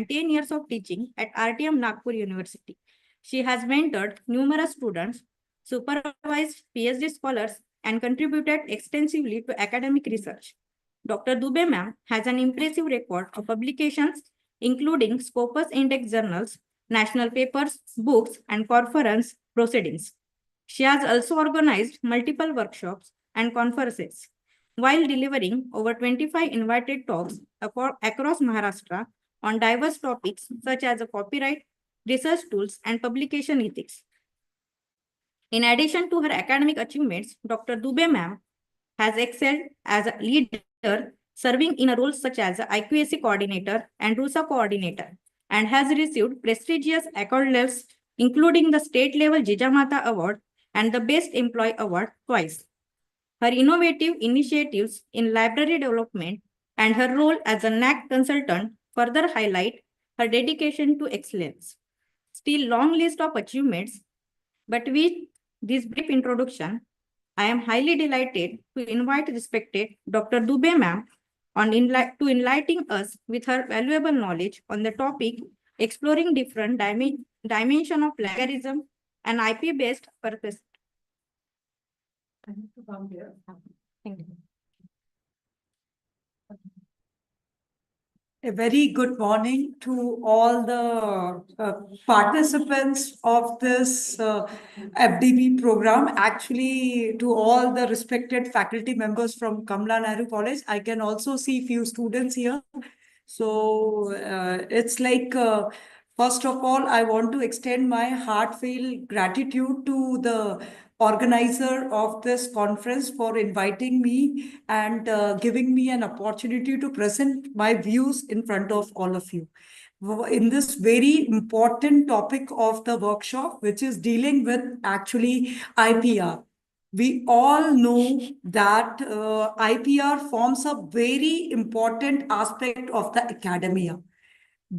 10 years of teaching at RTM Nagpur University. She has mentored numerous students, supervised PhD scholars, and contributed extensively to academic research. Dr. Dubey ma'am has an impressive record of publications, including Scopus Index journals, national papers, books, and conference proceedings. She has also organized multiple workshops and conferences while delivering over 25 invited talks across Maharashtra on diverse topics such as copyright, research tools, and publication ethics. In addition to her academic achievements, Dr. Dubey ma'am has excelled as a leader, serving in roles such as IQAC coordinator and RUSA coordinator, and has received prestigious accolades, including the state level Jijamata Award and the Best Employee Award twice. Her innovative initiatives in library development and her role as a NAC consultant further highlight her dedication to excellence. Still, long list of achievements, but with this brief introduction, I am highly delighted to invite respected Dr. Dubey ma'am to enlighten us with her valuable knowledge on the topic exploring different dimensions of plagiarism and IP-based purpose. Thank you. A very good morning to all the participants of this FDP program. Actually, to all the respected faculty members from Kamala Nehru College. I can also see few students here. So it's like, first of all, I want to extend my heartfelt gratitude to the organizer of this conference for inviting me and giving me an opportunity to present my views in front of all of you in this very important topic of the workshop, which is dealing with actually IPR. We all know that IPR forms a very important aspect of the academia,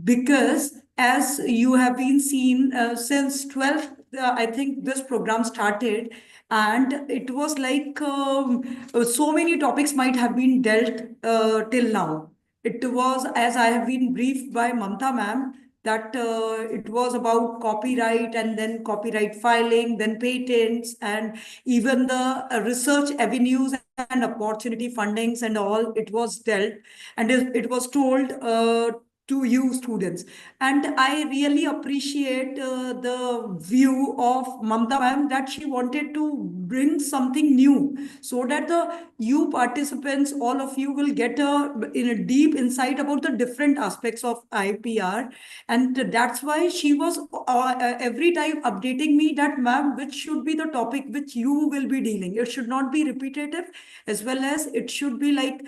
because as you have been seen since 12th, I think this program started, and it was like so many topics might have been dealt till now. It was, as I have been briefed by Mamta ma'am, that it was about copyright and then copyright filing, then patents, and even the research avenues and opportunity fundings and all, it was dealt. And it was told to you students. And I really appreciate the view of Mamta ma'am, that she wanted to bring something new so that the you participants, all of you, will get a deep insight about the different aspects of IPR. And that's why she was every time updating me that, ma'am, which should be the topic which you will be dealing. It should not be repetitive, as well as it should be like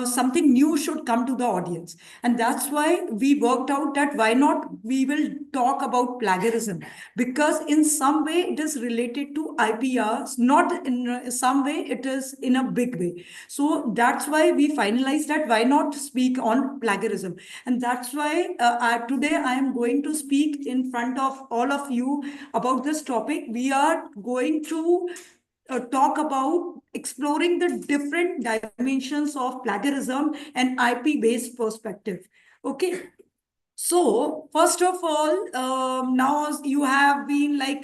something new should come to the audience. And that's why we worked out that why not we will talk about plagiarism, because in some way it is related to IPRs, not in some way it is in a big way. So that's why we finalized that why not speak on plagiarism. And that's why today I am going to speak in front of all of you about this topic. We are going to talk about exploring the different dimensions of plagiarism and IP-based perspective. Okay. So first of all, now you have been like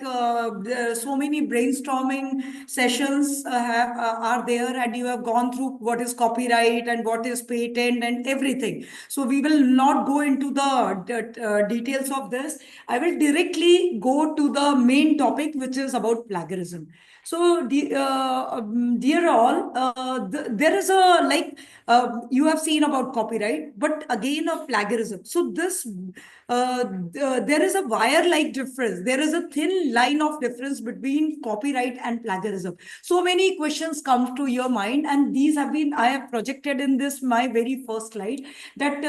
so many brainstorming sessions are there, and you have gone through what is copyright and what is patent and everything. So we will not go into the details of this. I will directly go to the main topic, which is about plagiarism. So, dear all, there is a like you have seen about copyright, but again of plagiarism. So this there is a wire-like difference. There is a thin line of difference between copyright and plagiarism. So many questions come to your mind, and these have been I have projected in this my very first slide. That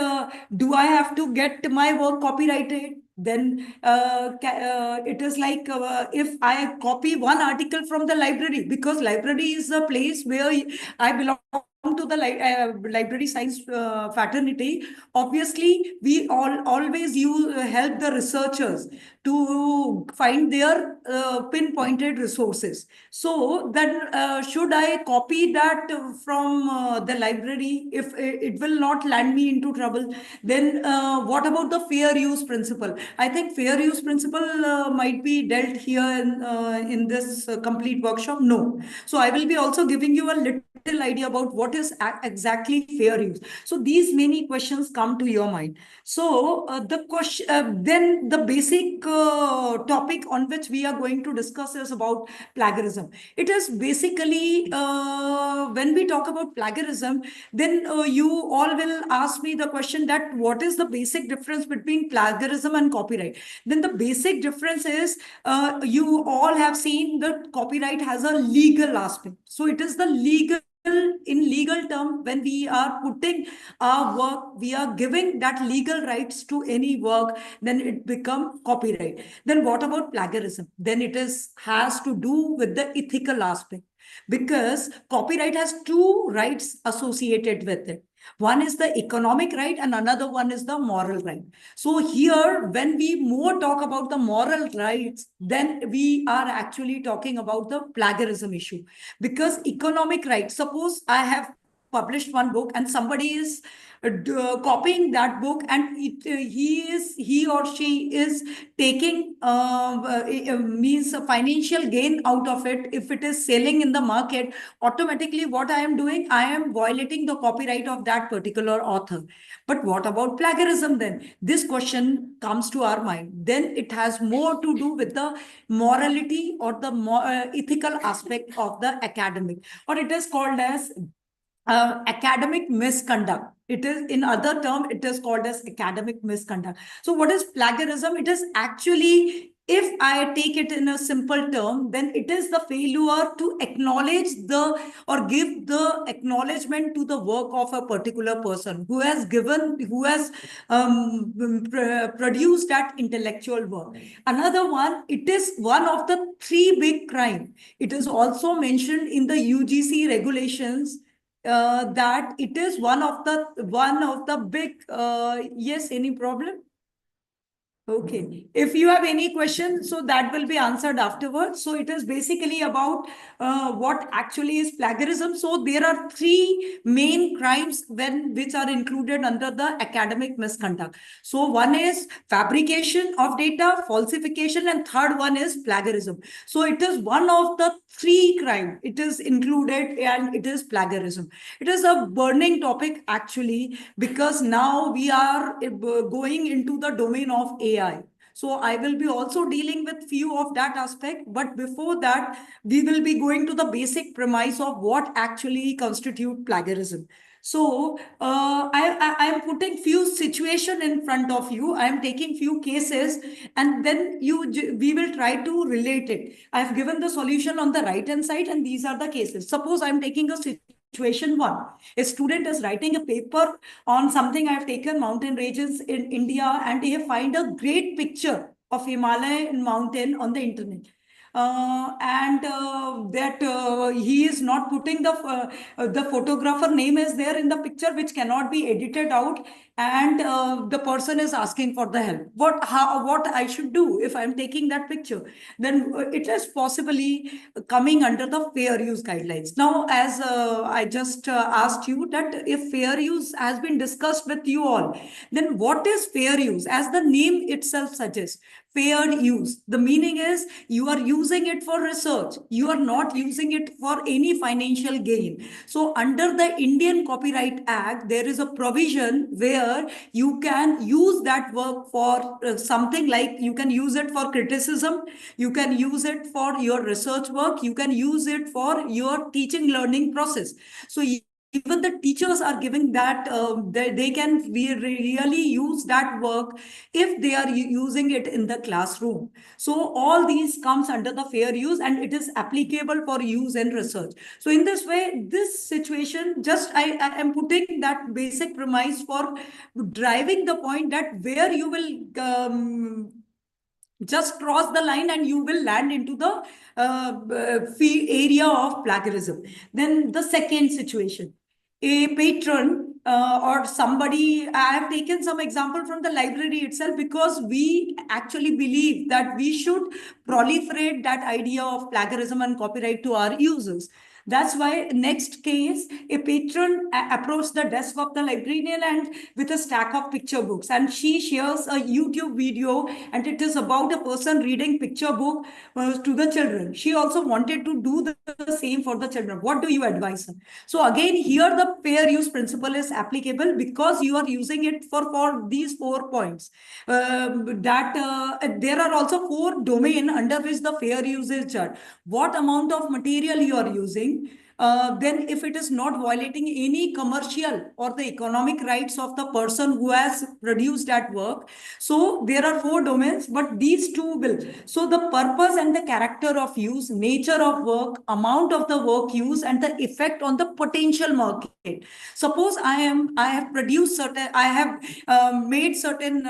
do I have to get my work copyrighted? Then it is like if I copy one article from the library, because library is the place where I belong to the library science fraternity, obviously we always help the researchers to find their pinpointed resources. So then should I copy that from the library if it will not land me into trouble? Then what about the fair use principle? I think fair use principle might be dealt here in this complete workshop. No. So I will be also giving you a little idea about what is exactly fair use. So these many questions come to your mind. So the question, then the basic topic on which we are going to discuss is about plagiarism. It is basically when we talk about plagiarism, then you all will ask me the question that what is the basic difference between plagiarism and copyright? Then the basic difference is you all have seen that copyright has a legal aspect. So it is the legal, in legal term, when we are putting our work, we are giving that legal rights to any work, then it become copyright. Then what about plagiarism? Then it is has to do with the ethical aspect, because copyright has two rights associated with it. One is the economic right and another one is the moral right. So here, when we more talk about the moral rights, then we are actually talking about the plagiarism issue. Because economic rights, suppose I have published one book and somebody is copying that book, and he or she is taking means a financial gain out of it. If it is selling in the market, automatically what I am doing, I am violating the copyright of that particular author. But what about plagiarism then? This question comes to our mind. Then it has more to do with the morality or the ethical aspect of the academic, or it is called as academic misconduct. It is, in other term, it is called as academic misconduct. So what is plagiarism? It is actually, if I take it in a simple term, then it is the failure to acknowledge the or give the acknowledgement to the work of a particular person who has produced that intellectual work. Another one, it is one of the three big crime. It is also mentioned in the UGC regulations that it is one of the big yes, any problem? Okay. If you have any questions, so that will be answered afterwards. So it is basically about what actually is plagiarism. So there are three main crimes which are included under the academic misconduct. So one is fabrication of data, falsification, and third one is plagiarism. So it is one of the three crime. It is included and it is plagiarism. It is a burning topic actually, because now we are going into the domain of AI. So I will be also dealing with few of that aspect. But before that, we will be going to the basic premise of what actually constitute plagiarism. So I am putting few situation in front of you. I am taking few cases, and then we will try to relate it. I have given the solution on the right hand side, and these are the cases. Suppose I am taking a situation one. A student is writing a paper on something. I have taken mountain ranges in India, and they find a great picture of Himalayan mountain on the internet. And that he is not putting the photographer name is there in the picture, which cannot be edited out, and the person is asking for the help. What I should do if I'm taking that picture? Then it is possibly coming under the fair use guidelines. Now, as I just asked you that if fair use has been discussed with you all, then what is fair use? As the name itself suggests, fair use. The meaning is you are using it for research. You are not using it for any financial gain. So under the Indian Copyright Act, there is a provision where you can use that work for something like you can use it for criticism, you can use it for your research work, you can use it for your teaching learning process. So even the teachers are giving that they can really use that work if they are using it in the classroom. So all these comes under the fair use, and it is applicable for use in research. So in this way, this situation, just I am putting that basic premise for driving the point that where you will just cross the line and you will land into the area of plagiarism. Then the second situation, a patron or somebody, I have taken some example from the library itself, because we actually believe that we should proliferate that idea of plagiarism and copyright to our users. That's why next case, a patron approached the desk of the librarian and with a stack of picture books, and she shares a YouTube video, and it is about a person reading picture book to the children. She also wanted to do the same for the children. What do you advise her? So again, here the fair use principle is applicable, because you are using it for these 4 points. There are also 4 domain under which the fair use is judged. What amount of material you are using, then if it is not violating any commercial or the economic rights of the person who has produced that work. So there are 4 domains, but these two will. So the purpose and the character of use, nature of work, amount of the work used, and the effect on the potential market. Suppose I have produced certain, I have made certain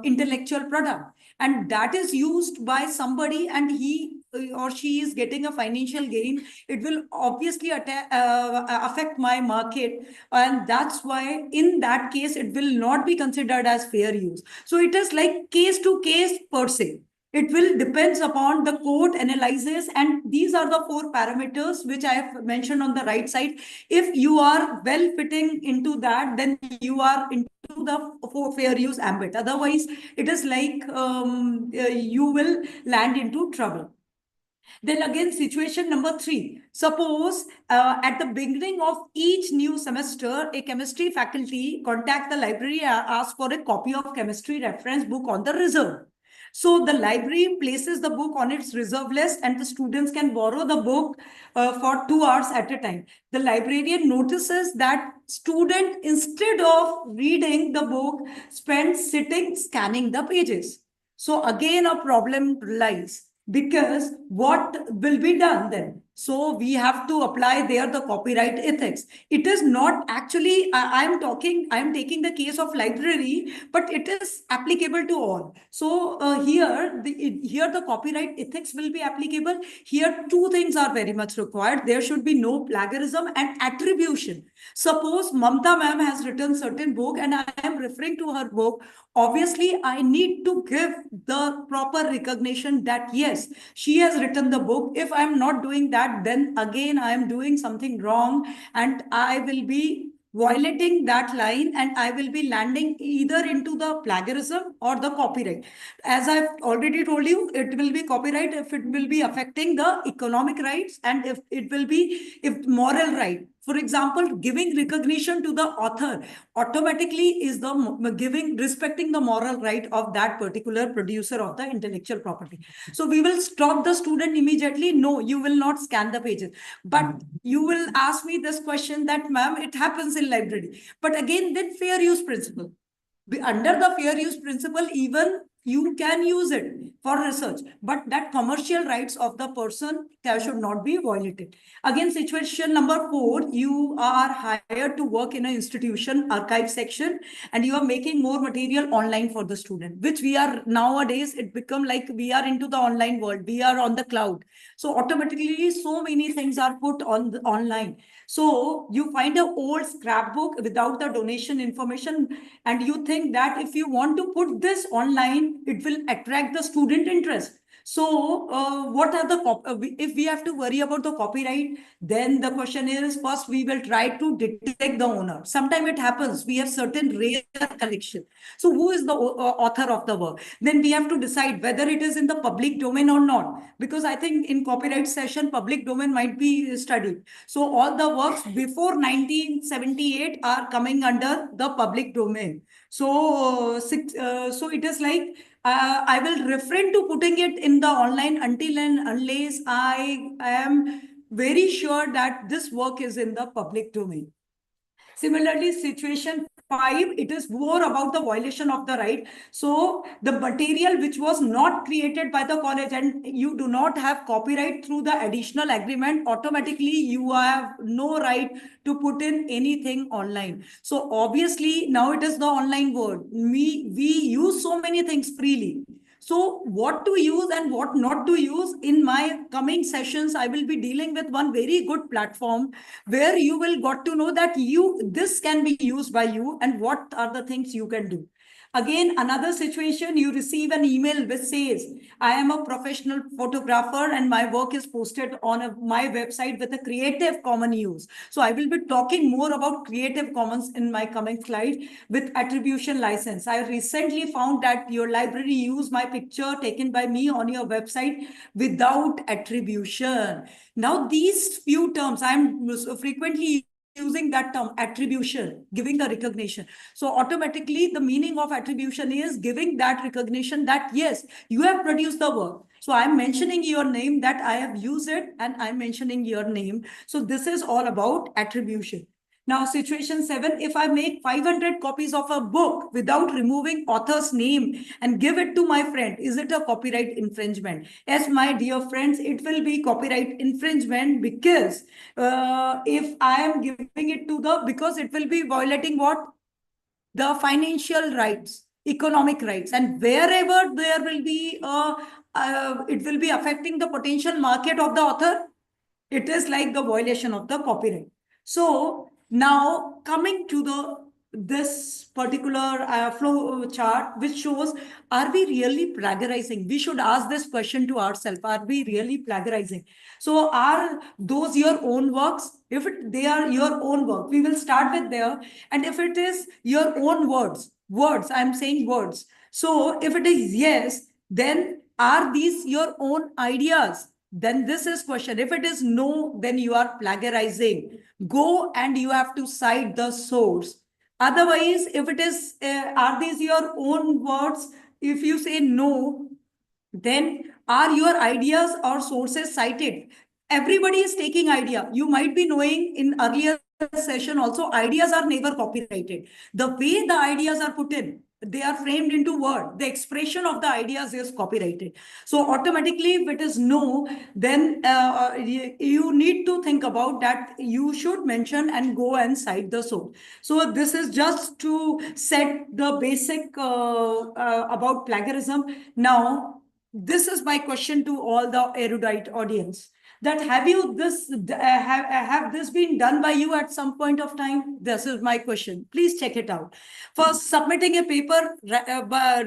intellectual product, and that is used by somebody, and he or she is getting a financial gain. It will obviously affect my market, and that's why in that case it will not be considered as fair use. So it is like case to case per se. It will depends upon the court analysis, and these are the 4 parameters which I have mentioned on the right side. If you are well fitting into that, then you are into the fair use ambit. Otherwise, it is like you will land into trouble. Then again, situation number 3. Suppose at the beginning of each new semester, a chemistry faculty contact the library, ask for a copy of chemistry reference book on the reserve. So the library places the book on its reserve list, and the students can borrow the book for 2 hours at a time. The librarian notices that student, instead of reading the book, spends sitting scanning the pages. So again, a problem lies, because what will be done then? So we have to apply there the copyright ethics. It is not actually, I'm taking the case of library, but it is applicable to all. So here the copyright ethics will be applicable. Here 2 things are very much required. There should be no plagiarism and attribution. Suppose Mamta ma'am has written certain book and I am referring to her book. Obviously, I need to give the proper recognition that yes, she has written the book. If I'm not doing that, then again, I am doing something wrong, and I will be violating that line, and I will be landing either into the plagiarism or the copyright. As I've already told you, it will be copyright if it will be affecting the economic rights, and if it will be if moral right. For example, giving recognition to the author automatically is the giving, respecting the moral right of that particular producer of the intellectual property. So we will stop the student immediately. No, you will not scan the pages. But you will ask me this question that, ma'am, it happens in library. But again, then fair use principle. Under the fair use principle, even you can use it for research, but that commercial rights of the person should not be violated. Again, situation number 4, you are hired to work in an institution archive section, and you are making more material online for the student, which we are nowadays, it become like we are into the online world, we are on the cloud. So automatically so many things are put on the online. So you find an old scrapbook without the donation information, and you think that if you want to put this online, it will attract the student interest. So what are the if we have to worry about the copyright, then the question is, first we will try to detect the owner. Sometimes it happens, we have certain rare collection. So who is the author of the work? Then we have to decide whether it is in the public domain or not, because I think in copyright session, public domain might be studied. So all the works before 1978 are coming under the public domain. So so it is like, I will refrain to putting it in the online until and unless I am very sure that this work is in the public domain. Similarly, situation 5, it is more about the violation of the right. So the material which was not created by the college, and you do not have copyright through the additional agreement, automatically you have no right to put in anything online. So obviously now it is the online world. We use so many things freely. So what to use and what not to use, in my coming sessions, I will be dealing with one very good platform where you will got to know that this can be used by you and what are the things you can do. Again, another situation, you receive an email which says, I am a professional photographer and my work is posted on my website with a Creative Commons use. So I will be talking more about Creative Commons in my coming slide with attribution license. I recently found that your library used my picture taken by me on your website without attribution. Now, these few terms, I'm frequently using that term attribution, giving the recognition. So automatically the meaning of attribution is giving that recognition that yes, you have produced the work. So I'm mentioning your name, that I have used it, and I'm mentioning your name. So this is all about attribution. Now, situation 7, if I make 500 copies of a book without removing author's name and give it to my friend, is it a copyright infringement? Yes, my dear friends, it will be copyright infringement, because if I am giving it to because it will be violating what? The financial rights, economic rights, and wherever there will be, it will be affecting the potential market of the author, it is like the violation of the copyright. So now coming to this particular flow chart, which shows, are we really plagiarizing? We should ask this question to ourselves. Are we really plagiarizing? So are those your own works? If they are your own work, we will start with there. And if it is your own words, I'm saying words. So if it is yes, then are these your own ideas? Then this is question. If it is no, then you are plagiarizing. Go and you have to cite the source. Otherwise, if it is, are these your own words? If you say no, then are your ideas or sources cited? Everybody is taking idea. You might be knowing in earlier session also, ideas are never copyrighted. The way the ideas are put in, they are framed into word. The expression of the ideas is copyrighted. So automatically, if it is no, then you need to think about that. You should mention and go and cite the source. So this is just to set the basic about plagiarism. Now, this is my question to all the erudite audience, that have this been done by you at some point of time? This is my question. Please check it out. For submitting a paper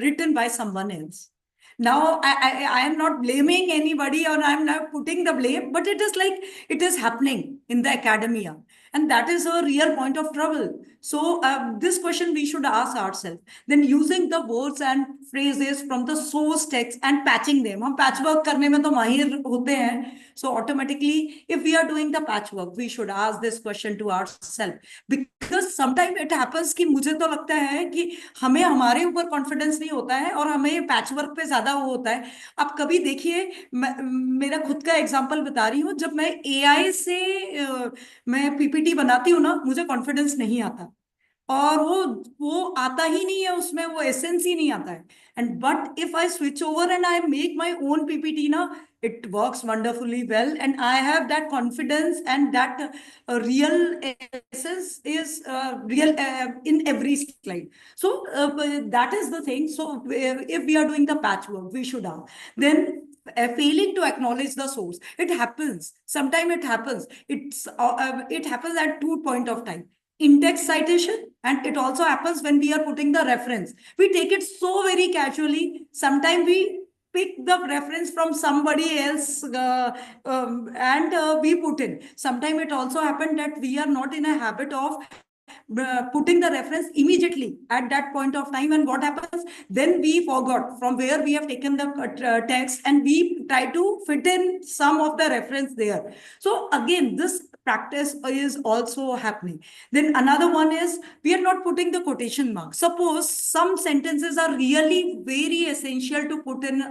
written by someone else. Now, I am not blaming anybody, or I'm not putting the blame, but it is like it is happening in the academia. And that is a real point of trouble. So this question we should ask ourselves. Then using the words and phrases from the source text and patching them. हम patchwork करने में तो माहिर होते हैं. So automatically, if we are doing the patchwork, we should ask this question to ourselves. Because sometimes it happens कि मुझे तो लगता है कि हमें हमारे ऊपर कॉन्फिडेंस नहीं होता है और हमें पैचवर्क पे ज्यादा वो होता है. आप कभी देखिए, मेरा खुद का एग्जांपल बता रही हूँ, जब मैं एआई से मैं पीपीटी बनाती हूँ ना, मुझे कॉन्फिडेंस नहीं आता. और वो आता ही नहीं है, उसमें वो एसेंस ही नहीं आता है. And but if I switch over and I make my own PPT ना, it works wonderfully well, and I have that confidence, and that real essence is real in every slide. So that is the thing. So if we are doing the patchwork, we should have then failing to acknowledge the source. It happens sometimes. It happens at 2 point of time: index citation, and it also happens when we are putting the reference. We take it so very casually. Sometimes we pick the reference from somebody else, and we put in. Sometimes it also happened that we are not in a habit of putting the reference immediately at that point of time. And what happens then? We forgot from where we have taken the text, and we try to fit in some of the reference there. So again, this practice is also happening. Then another one is, we are not putting the quotation mark. Suppose some sentences are really very essential to put in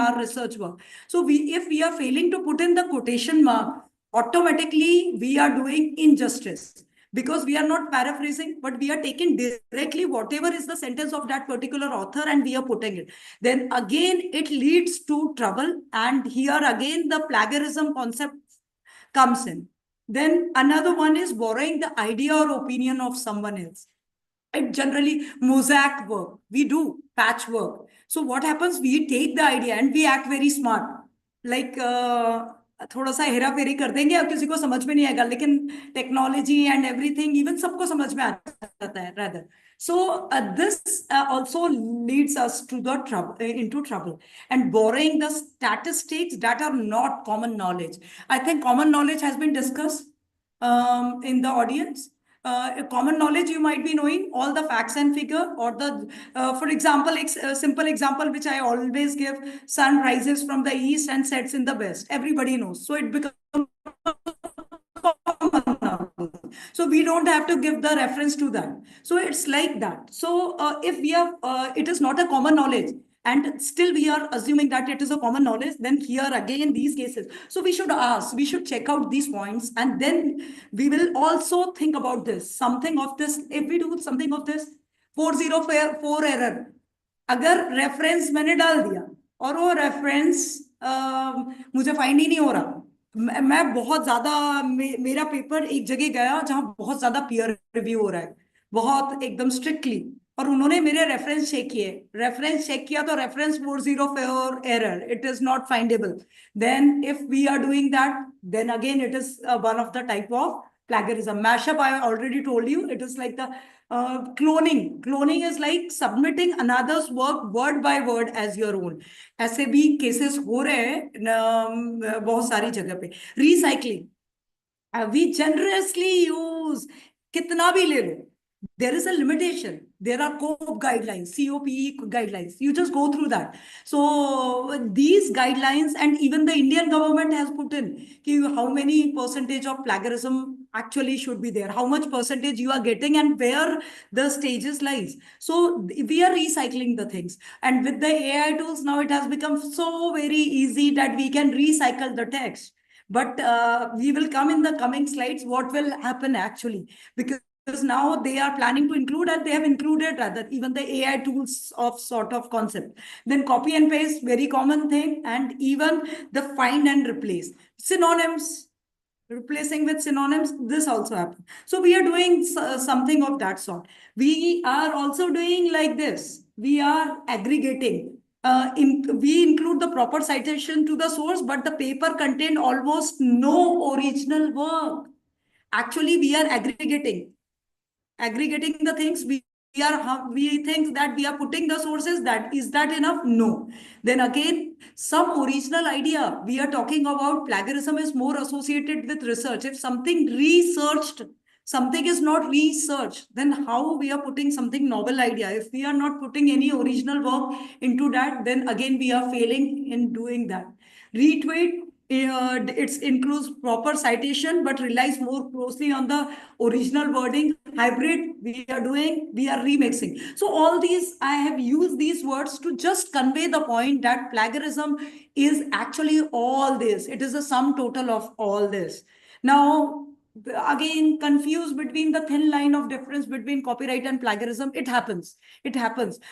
our research work. So if we are failing to put in the quotation mark, automatically we are doing injustice, because we are not paraphrasing, but we are taking directly whatever is the sentence of that particular author and we are putting it. Then again, it leads to trouble. And here again, the plagiarism concept comes in. Then another one is borrowing the idea or opinion of someone else. generally mosaic work. We do patchwork. So what happens? We take the idea and we act very smart. Like थोड़ा सा हेरा फेरी कर देंगे और किसी को समझ में नहीं आएगा, लेकिन टेक्नोलॉजी एंड एवरीथिंग इवन सबको समझ में आ जाता है rather. So this also leads us to the trouble, into trouble, and borrowing the statistics that are not common knowledge. I think common knowledge has been discussed in the audience. Common knowledge, you might be knowing all the facts and figure, or the for example, a simple example which I always give: sun rises from the east and sets in the west. Everybody knows, so it becomes common knowledge. So we don't have to give the reference to that. So it's like that. So if we have, it is not a common knowledge, and still we are assuming that it is a common knowledge, then here again these cases, so we should ask, we should check out these points, and then we will also think about this, something of this. If we do something of this 404 error, अगर reference मैंने डाल दिया और वो reference मुझे find ही नहीं हो रहा, मैं बहुत ज्यादा मेरा पेपर एक जगह गया जहां बहुत ज्यादा पीयर रिव्यू हो रहा है, बहुत एकदम स्ट्रिक्टली, और उन्होंने मेरे रेफरेंस चेक किए, रेफरेंस चेक किया तो reference 404 error, it is not findable. Then if we are doing that, then again it is one of the type of plagiarism. Mashup, I already told you, it is like the cloning is like submitting another's work word by word as your own. ऐसे भी cases हो रहे हैं बहुत सारी जगह पे. Recycling, we generously use, कितना भी ले लो, there is a limitation. There are COPE guidelines, COPE guidelines. You just go through that. So these guidelines, and even the Indian government has put in how many percentage of plagiarism actually should be there, how much percentage you are getting, and where the stages lies. So we are recycling the things. And with the AI tools, now it has become so very easy that we can recycle the text. But we will come in the coming slides what will happen actually, because now they are planning to include, and they have included rather even the AI tools of sort of concept. Then copy and paste, very common thing, and even the find and replace. Synonyms, replacing with synonyms, this also happens. So we are doing something of that sort. We are also doing like this. We are aggregating. We include the proper citation to the source, but the paper contained almost no original work. Actually, we are aggregating the things. We think that we are putting the sources, that is that enough? No. Then again, some original idea. We are talking about plagiarism is more associated with research. If something researched, something is not researched, then how we are putting something novel idea? If we are not putting any original work into that, then again we are failing in doing that. Retweet, it includes proper citation but relies more closely on the original wording. Hybrid, we are remixing. So all these, I have used these words to just convey the point that plagiarism is actually all this. It is a sum total of all this. Now, again, confused between the thin line of difference between copyright and plagiarism. It happens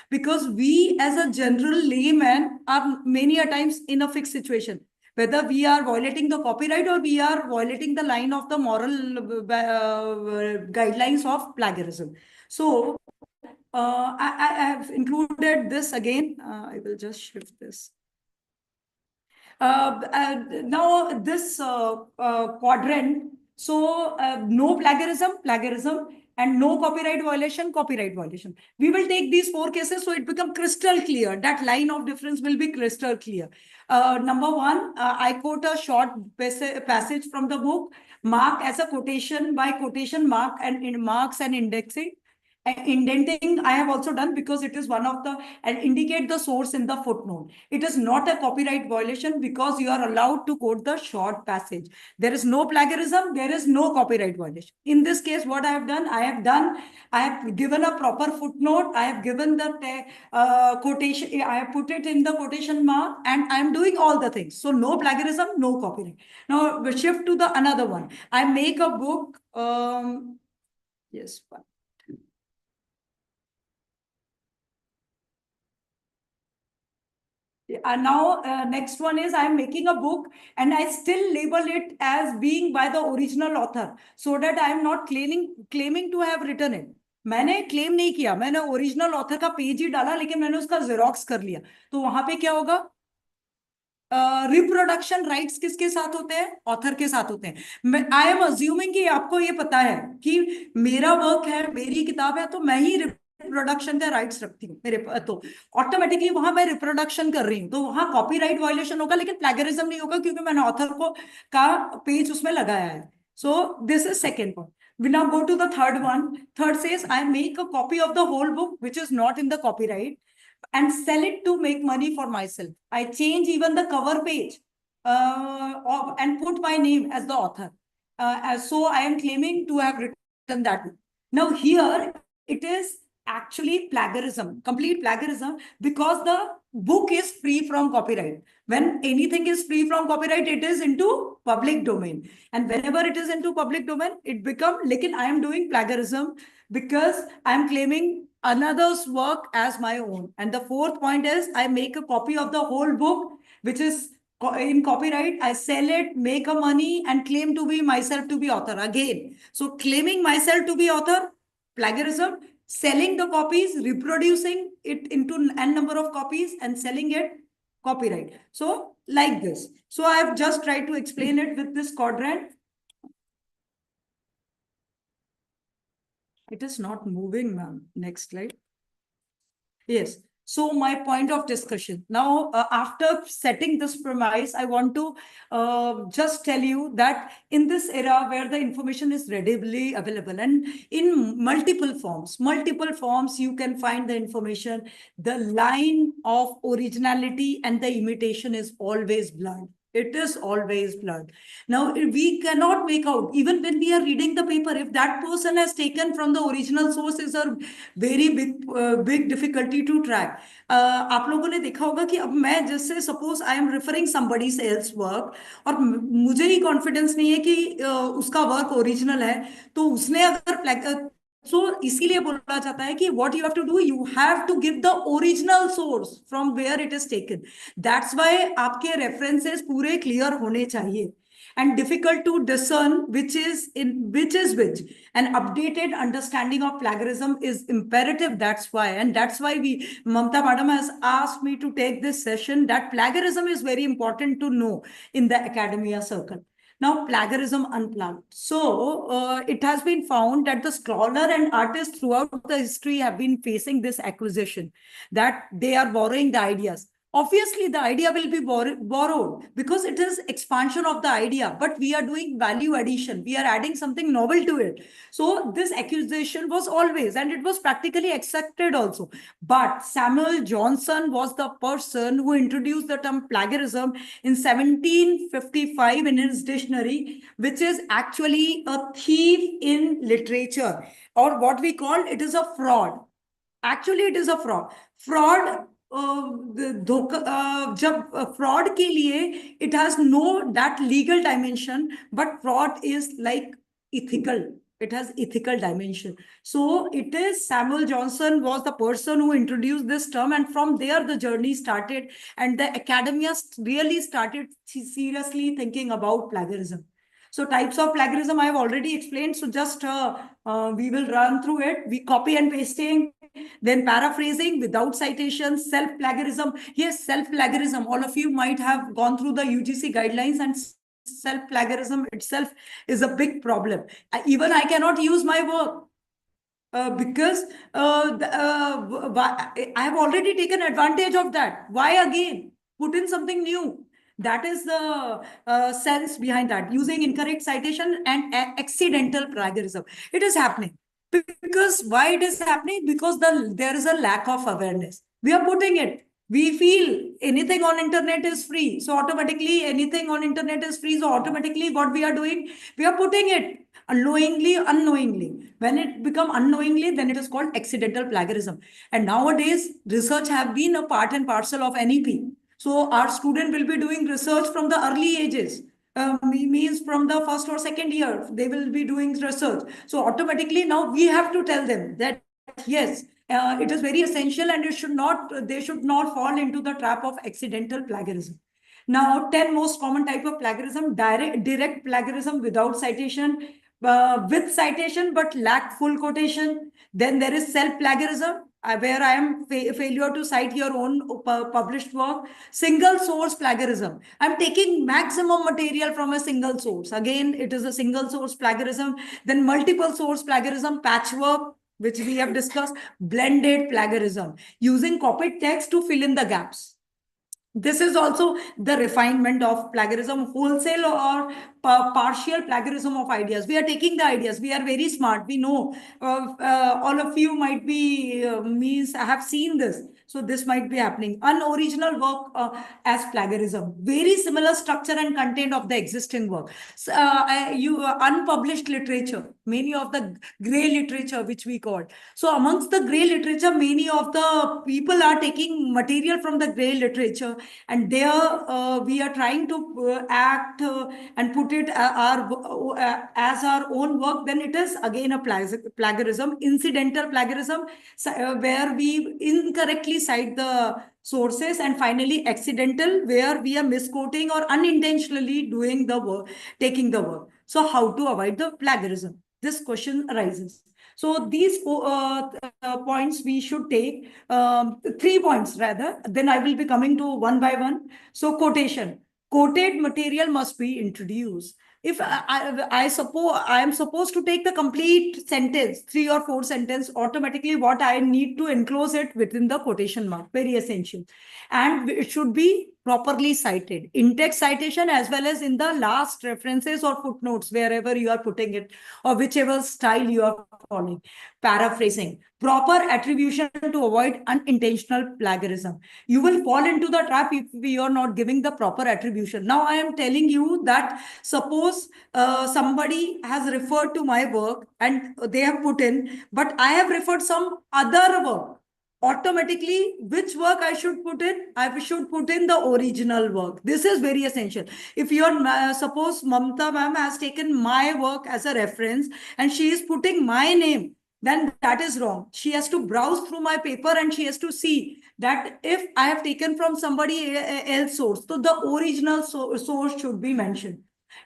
because we as a general layman are many a times in a fixed situation, whether we are violating the copyright or we are violating the line of the moral guidelines of plagiarism. So I have included this again. I will just shift this. Now this quadrant, so no plagiarism, and no copyright violation. We will take these 4 cases, so it becomes crystal clear. That line of difference will be crystal clear. Number 1, I quote a short passage from the book, mark as a quotation by quotation mark, and in marks and indexing. Indenting I have also done because it is one of the, and indicate the source in the footnote. It is not a copyright violation because you are allowed to quote the short passage. There is no plagiarism, there is no copyright violation. In this case, what I have done, I have given a proper footnote, I have given the quotation, I have put it in the quotation mark, and I am doing all the things. So no plagiarism, no copyright. Now we shift to the another one. I make a book, yes, fine. Now, next one is I'm making a book and I still label it as being by the original author, so that I am not claiming to have written it. मैंने claim नहीं किया, मैंने original author का page ही डाला, लेकिन मैंने उसका xerox कर लिया, तो वहां पे क्या होगा? रिप्रोडक्शन राइट्स किसके साथ होते हैं? ऑथर के साथ होते हैं। आई एम अज्यूमिंग कि आपको ये पता है कि मेरा वर्क है, मेरी किताब है, तो मैं ही रिप्रोडक्शन का राइट्स रखती हूँ मेरे तो ऑटोमेटिकली वहां मैं रिप्रोडक्शन कर रही हूँ, तो वहां कॉपीराइट वायलेशन होगा, लेकिन प्लेगरिज्म नहीं होगा, क्योंकि मैंने ऑथर को का पेज उसमें लगाया है। So this is second point. We now go to the third one. Third says, I make a copy of the whole book, which is not in the copyright, and sell it to make money for myself. I change even the cover page and put my name as the author. So I am claiming to have written that book. Now here it is actually plagiarism, complete plagiarism, because the book is free from copyright. When anything is free from copyright, it is into public domain. And whenever it is into public domain, it becomes, like I am doing plagiarism because I am claiming another's work as my own. And the fourth point is I make a copy of the whole book, which is in copyright. I sell it, make a money, and claim to be myself to be author again. So claiming myself to be author, plagiarism, selling the copies, reproducing it into n number of copies and selling it, copyright. So like this. So I have just tried to explain it with this quadrant. It is not moving, ma'am. Next slide. Yes. So my point of discussion now, after setting this premise, I want to just tell you that in this era where the information is readily available and in multiple forms, you can find the information. The line of originality and the imitation is always blurred. It is always blurred. Now, we cannot make out, even when we are reading the paper, if that person has taken from the original source is a very big difficulty to track. आप लोगों ने देखा होगा कि अब मैं जैसे suppose I am referring somebody else work, और मुझे ही कॉन्फिडेंस नहीं है कि उसका वर्क ओरिजिनल है, तो उसने अगर सो इसीलिए बोला जाता है कि what you have to do, you have to give the original source from where it is taken. That's why आपके रेफरेंसेस पूरे क्लियर होने चाहिए and difficult to discern which is which. An updated understanding of plagiarism is imperative. That's why, and that's why Mamta madam has asked me to take this session, that plagiarism is very important to know in the academia circle. Now, plagiarism unplugged. So, it has been found that the scholar and artists throughout the history have been facing this accusation that they are borrowing the ideas. Obviously, the idea will be borrowed because it is expansion of the idea, but we are doing value addition. We are adding something novel to it. So this accusation was always, and it was practically accepted also. But Samuel Johnson was the person who introduced the term plagiarism in 1755 in his dictionary, which is actually a thief in literature, or what we call it is a fraud. Actually, it is a fraud. Fraud, धोखा, जब fraud के लिए it has no that legal dimension, but fraud is like ethical. It has ethical dimension. So it is Samuel Johnson was the person who introduced this term, and from there the journey started, and the academia really started seriously thinking about plagiarism. So types of plagiarism I have already explained. So just we will run through it. We copy and pasting, then paraphrasing without citations, self-plagiarism. Yes, self-plagiarism. All of you might have gone through the UGC guidelines, and self-plagiarism itself is a big problem. Even I cannot use my work because I have already taken advantage of that. Why again? Put in something new. That is the sense behind that. Using incorrect citation and accidental plagiarism. It is happening. Because why it is happening? Because there is a lack of awareness. We are putting it. We feel anything on internet is free. So automatically anything on internet is free. So automatically what we are doing, we are putting it unknowingly. When it become unknowingly, then it is called accidental plagiarism. And nowadays, research have been a part and parcel of NEP. So our student will be doing research from the early ages. Means from the first or second year, they will be doing research. So automatically now we have to tell them that yes, it is very essential, and they should not fall into the trap of accidental plagiarism. Now, 10 most common type of plagiarism: direct plagiarism without citation, with citation but lack full quotation. Then there is self-plagiarism, where I am failure to cite your own published work. Single source plagiarism. I'm taking maximum material from a single source. Again, it is a single source plagiarism. Then multiple source plagiarism, patchwork, which we have discussed, blended plagiarism, using copied text to fill in the gaps. This is also the refinement of plagiarism, wholesale or partial plagiarism of ideas. We are taking the ideas. We are very smart. We know all of you might be means I have seen this. So this might be happening. Unoriginal work as plagiarism. Very similar structure and content of the existing work. So, unpublished literature. Many of the gray literature, which we call. So amongst the gray literature, many of the people are taking material from the gray literature, and there we are trying to act and put it as our own work. Then it is again a plagiarism, incidental plagiarism, where we incorrectly cite the sources, and finally accidental, where we are misquoting or unintentionally doing the work, taking the work. So how to avoid the plagiarism? This question arises. So these points we should take, 3 points rather. Then I will be coming to one by one. So quotation. Quoted material must be introduced. If I suppose I am supposed to take the complete sentence, 3 or 4 sentences, automatically what I need to enclose it within the quotation mark, very essential. And it should be properly cited in text citation as well as in the last references or footnotes, wherever you are putting it or whichever style you are following. Paraphrasing, proper attribution to avoid unintentional plagiarism. You will fall into the trap if we are not giving the proper attribution. Now I am telling you that suppose somebody has referred to my work and they have put in, but I have referred some other work. Automatically, which work I should put in? I should put in the original work. This is very essential. If you're, suppose Mamta ma'am has taken my work as a reference and she is putting my name, then that is wrong. She has to browse through my paper and she has to see that if I have taken from somebody else source, so the original source should be mentioned.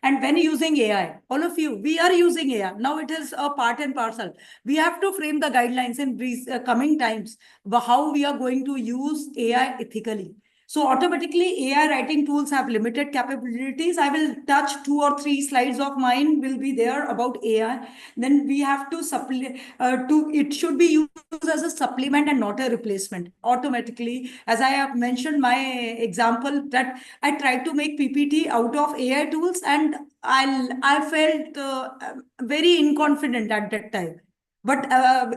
And when using AI, all of you, we are using AI. Now it is a part and parcel. We have to frame the guidelines in coming times, how we are going to use AI ethically. So automatically AI writing tools have limited capabilities. I will touch 2 or 3 slides of mine will be there about AI. Then we have to it should be used as a supplement and not a replacement automatically. As I have mentioned my example that I tried to make PPT out of AI tools, and I felt very inconfident at that time. But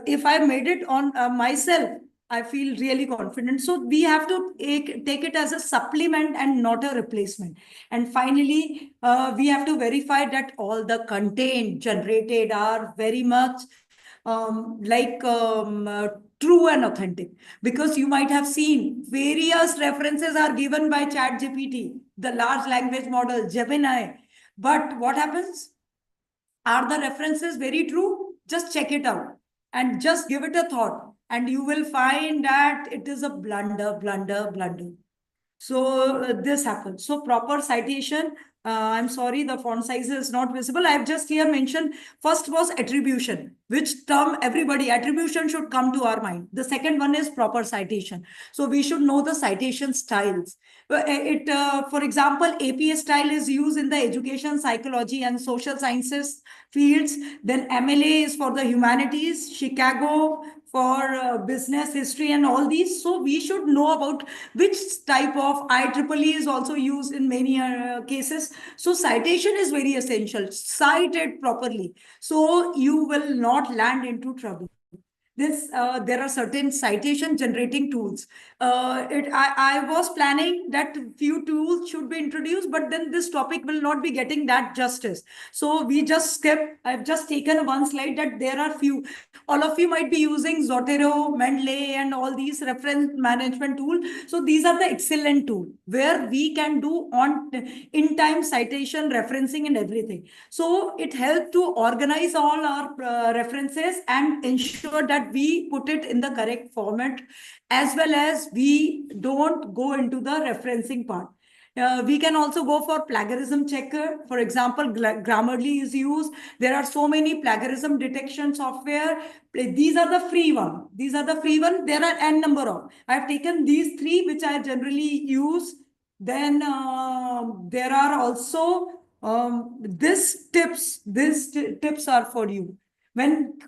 if I made it on myself, I feel really confident. So we have to take it as a supplement and not a replacement. And finally, we have to verify that all the content generated are very much true and authentic. Because you might have seen various references are given by ChatGPT, the large language model, Gemini. But what happens? Are the references very true? Just check it out and just give it a thought. And you will find that it is a blunder, blunder, blunder. So this happens. So proper citation. I'm sorry, the font size is not visible. I've just here mentioned first was attribution, which term everybody attribution should come to our mind. The second one is proper citation. So we should know the citation styles. For example, APA style is used in the education, psychology, and social sciences fields. Then MLA is for the humanities, Chicago for business history and all these. So we should know about which type of IEEE is also used in many cases. So citation is very essential. Cite it properly. So you will not land into trouble. There are certain citation generating tools. I was planning that few tools should be introduced, but then this topic will not be getting that justice. So we just skip. I've just taken one slide that there are few. All of you might be using Zotero, Mendeley, and all these reference management tools. So these are the excellent tool where we can do on in time citation, referencing, and everything. So it helps to organize all our references and ensure that we put it in the correct format, as well as we don't go into the referencing part. We can also go for plagiarism checker. For example, Grammarly is used. There are so many plagiarism detection software. These are the free one. These are the free one. There are n number of. I have taken these three, which I generally use. Then there are also this tips. These tips are for you. When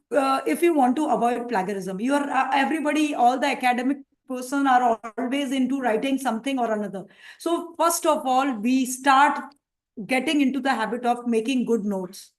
if you want to avoid plagiarism, you are everybody, all the academic person are always into writing something or another. So first of all, we start getting into the habit of making good notes.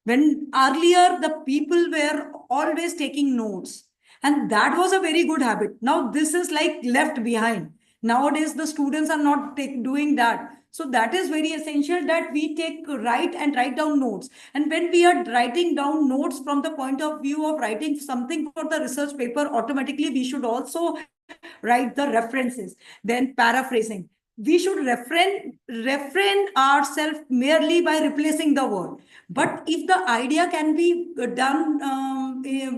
When earlier the people were always taking notes, and that was a very good habit. Now this is like left behind. Nowadays the students are not doing that. So that is very essential that we write down notes. And when we are writing down notes from the point of view of writing something for the research paper, automatically we should also write the references. Then paraphrasing. We should refrain ourselves merely by replacing the word. But if the idea can be done,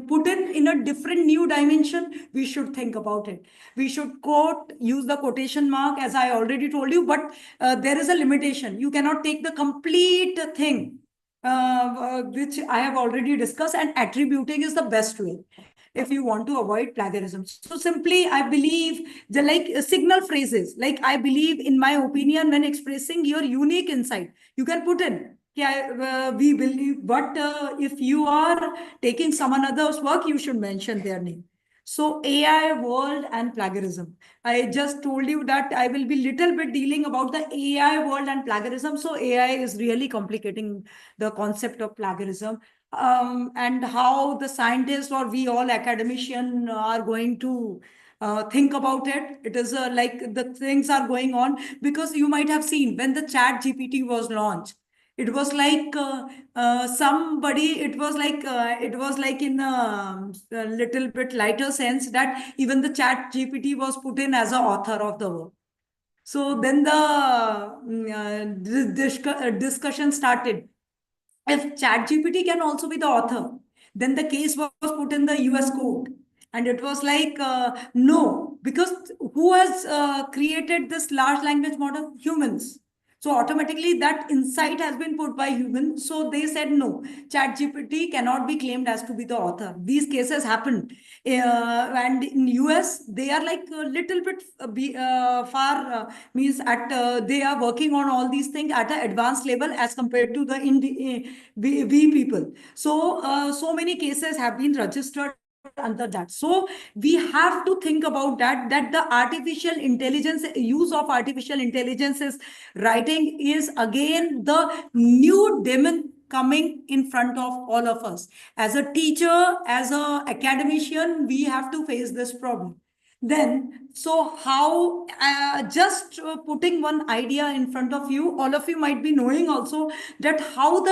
put in a different new dimension, we should think about it. We should use the quotation mark, as I already told you, but there is a limitation. You cannot take the complete thing, which I have already discussed, and attributing is the best way if you want to avoid plagiarism. So simply, I believe the signal phrases, like I believe, in my opinion, when expressing your unique insight, you can put in, yeah, we believe, but if you are taking someone else's work, you should mention their name. So AI world and plagiarism. I just told you that I will be little bit dealing about the AI world and plagiarism. So AI is really complicating the concept of plagiarism, and how the scientists or we all academician are going to think about it. It is like the things are going on, because you might have seen when the chat GPT was launched, it was like somebody, it was like in a little bit lighter sense that even the chat GPT was put in as a author of the work. So then the discussion started. If ChatGPT can also be the author, then the case was put in the US court. And it was like, no, because who has created this large language model? Humans. So automatically that insight has been put by humans. So they said no, ChatGPT cannot be claimed as to be the author. These cases happened. And in US, they are like a little bit far, means at they are working on all these things at an advanced level as compared to the we people. So so many cases have been registered under that. So we have to think about that the artificial intelligence, use of artificial intelligence is writing is again the new demon coming in front of all of us. As a teacher, as a academician, we have to face this problem. Then, so how, just putting one idea in front of you, all of you might be knowing also that how the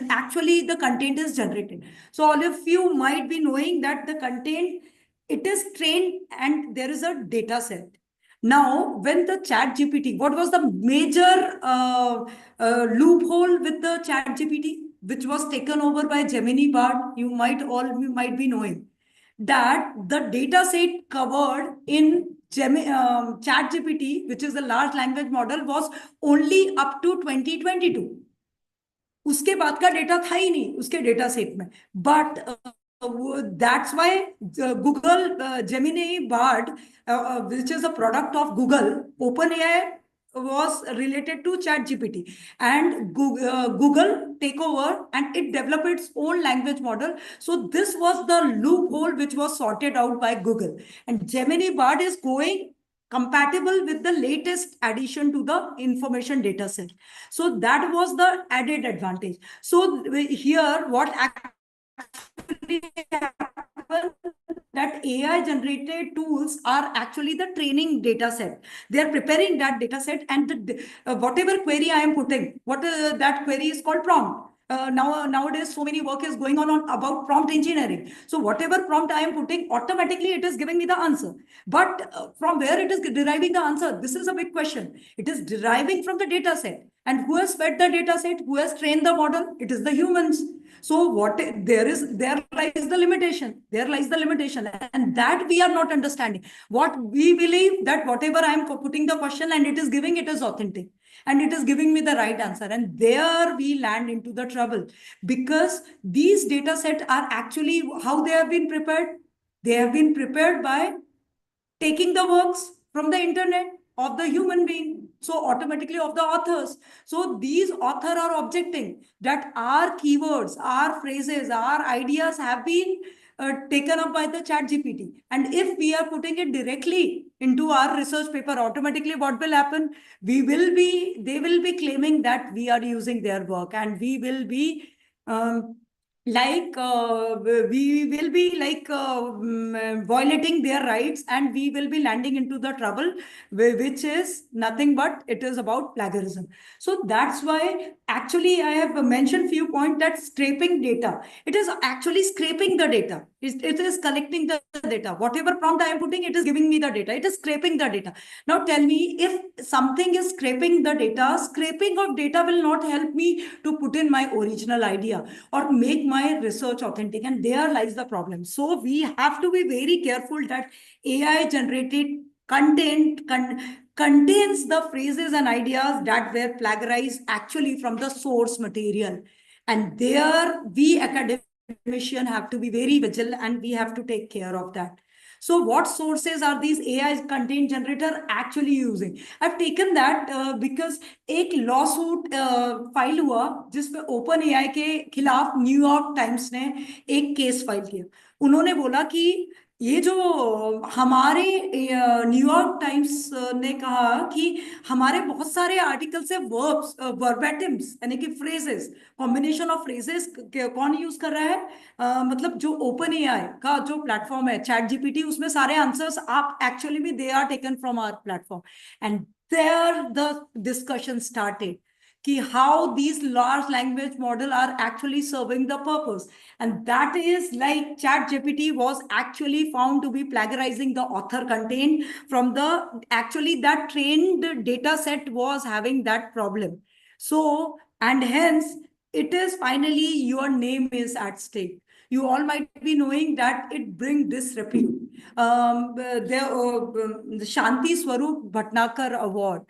actually the content is generated. So all of you might be knowing that the content, it is trained and there is a data set. Now, when the chat GPT, what was the major loophole with the chat GPT, which was taken over by Gemini Bard? You might be knowing that the data set covered in ChatGPT, which is a large language model, was only up to 2022. उसके बाद का data था ही नहीं उसके data set में. But that's why Google Gemini Bard, which is a product of Google, OpenAI was related to ChatGPT, and Google take over and it developed its own language model. So this was the loophole which was sorted out by Google, and Gemini Bard is going compatible with the latest addition to the information data set. So that was the added advantage. So here what actually happened, that AI generated tools are actually the training data set. They are preparing that data set, and whatever query I am putting, that query is called prompt. Nowadays, so many work is going on about prompt engineering. So whatever prompt I am putting, automatically it is giving me the answer. But from where it is deriving the answer? This is a big question. It is deriving from the data set. And who has fed the data set? Who has trained the model? It is the humans. So there lies the limitation. There lies the limitation, and that we are not understanding. What we believe that whatever I am putting the question and it is giving, it is authentic and it is giving me the right answer. And there we land into the trouble, because these data sets are actually how they have been prepared. They have been prepared by taking the works from the internet of the human being, so automatically of the authors. So these authors are objecting that our keywords, our phrases, our ideas have been taken up by the chat GPT. And if we are putting it directly into our research paper, automatically what will happen? They will be claiming that we are using their work, and we will be um, we will be violating their rights, and we will be landing into the trouble, which is nothing but it is about plagiarism. So that's why actually I have mentioned few points that scraping data, it is actually scraping the data. It is collecting the data. Whatever prompt I am putting, it is giving me the data. It is scraping the data. Now tell me, if something is scraping the data, scraping of data will not help me to put in my original idea or make my research authentic. And there lies the problem. So we have to be very careful that AI generated content contains the phrases and ideas that were plagiarized actually from the source material. And there we academician have to be very vigilant, and we have to take care of that. So what sources are these AI content generator actually using? I've taken that because एक lawsuit file हुआ जिसपे open AI के खिलाफ New York times ने एक case file किया। उन्होंने बोला कि ये जो हमारे न्यूयॉर्क टाइम्स ने कहा कि हमारे बहुत सारे आर्टिकल से वर्ब्स वर्बेटिम्स यानी कि फ्रेजेस, कॉम्बिनेशन ऑफ फ्रेजेस कौन यूज कर रहा है? मतलब जो ओपन एआई का जो प्लेटफॉर्म है चैट जीपीटी, उसमें सारे आंसर्स आप एक्चुअली भी they are taken from our platform. And there the discussion started ki how these large language model are actually serving the purpose, and that is like chat gpt was actually found to be plagiarizing the author content from the actually that trained data set was having that problem. So and hence it is finally your name is at stake. You all might be knowing that it brings disrepute. The Shanti Swarup Bhatnagar Award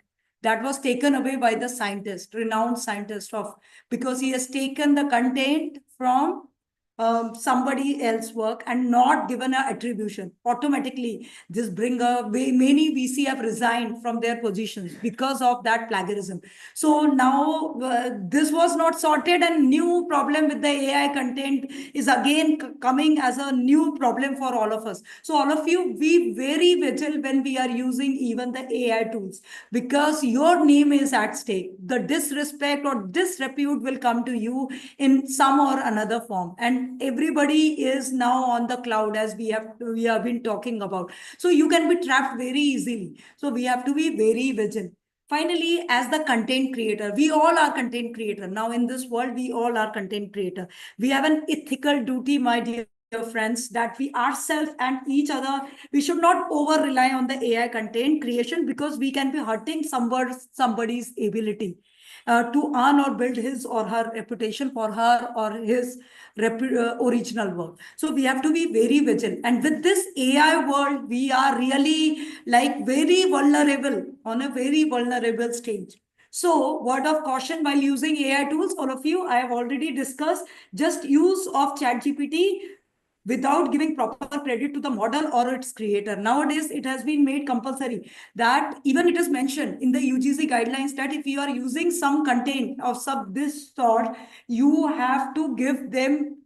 that was taken away by the scientist, renowned scientist of, because he has taken the content from somebody else work and not given a attribution. Automatically this bring a way, many VC have resigned from their positions because of that plagiarism. So now this was not sorted, and new problem with the AI content is again coming as a new problem for all of us. So all of you be very vigilant when we are using even the AI tools, because your name is at stake. The disrespect or disrepute will come to you in some or another form, and everybody is now on the cloud, as we have been talking about. So you can be trapped very easily. So we have to be very vigilant. Finally, as the content creator, we all are content creator. Now in this world, we all are content creator. We have an ethical duty, my dear friends, that we ourselves and each other, we should not over rely on the AI content creation, because we can be hurting somebody's ability to earn or build his or her reputation for her or his original work. So we have to be very vigilant. And with this AI world, we are really like very vulnerable, on a very vulnerable stage. So word of caution while using AI tools, all of you, I have already discussed, just use of ChatGPT without giving proper credit to the model or its creator. Nowadays, it has been made compulsory that even it is mentioned in the UGC guidelines that if you are using some content of this sort, you have to give them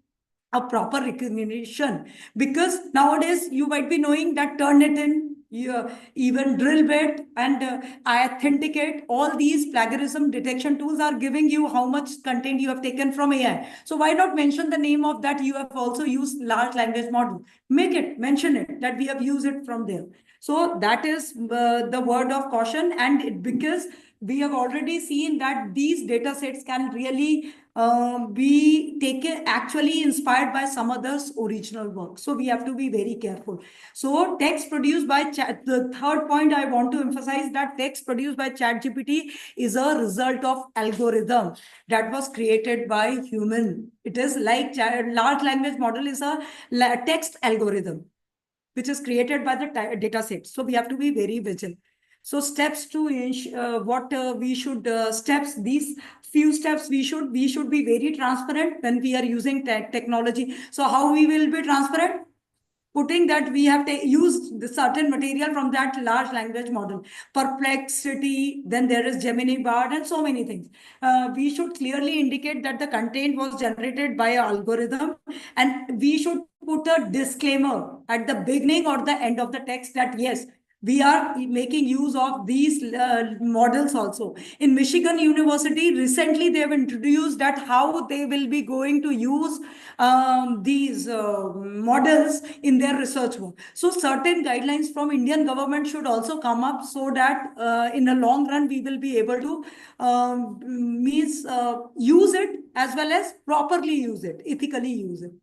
a proper recognition, because nowadays you might be knowing that Turnitin, even Drillbit and I authenticate, all these plagiarism detection tools are giving you how much content you have taken from AI. So why not mention the name of that you have also used large language model? Make it, mention it, that we have used it from there. So that is the word of caution, and because we have already seen that these data sets can really we take it actually inspired by some others' original work. So we have to be very careful. So text produced by chat, the third point I want to emphasize that text produced by ChatGPT is a result of algorithm that was created by human. It is like large language model is a text algorithm which is created by the data set. So we have to be very vigilant. So steps to what we should steps these few steps we should be very transparent when we are using technology. So how we will be transparent? Putting that we have used the certain material from that large language model, Perplexity, then there is Gemini Bard, and so many things. We should clearly indicate that the content was generated by an algorithm, and we should put a disclaimer at the beginning or the end of the text that yes, we are making use of these models also. In Michigan University, recently they have introduced that how they will be going to use these models in their research work. So certain guidelines from Indian government should also come up so that in the long run we will be able to means use it as well as properly use it, ethically use it.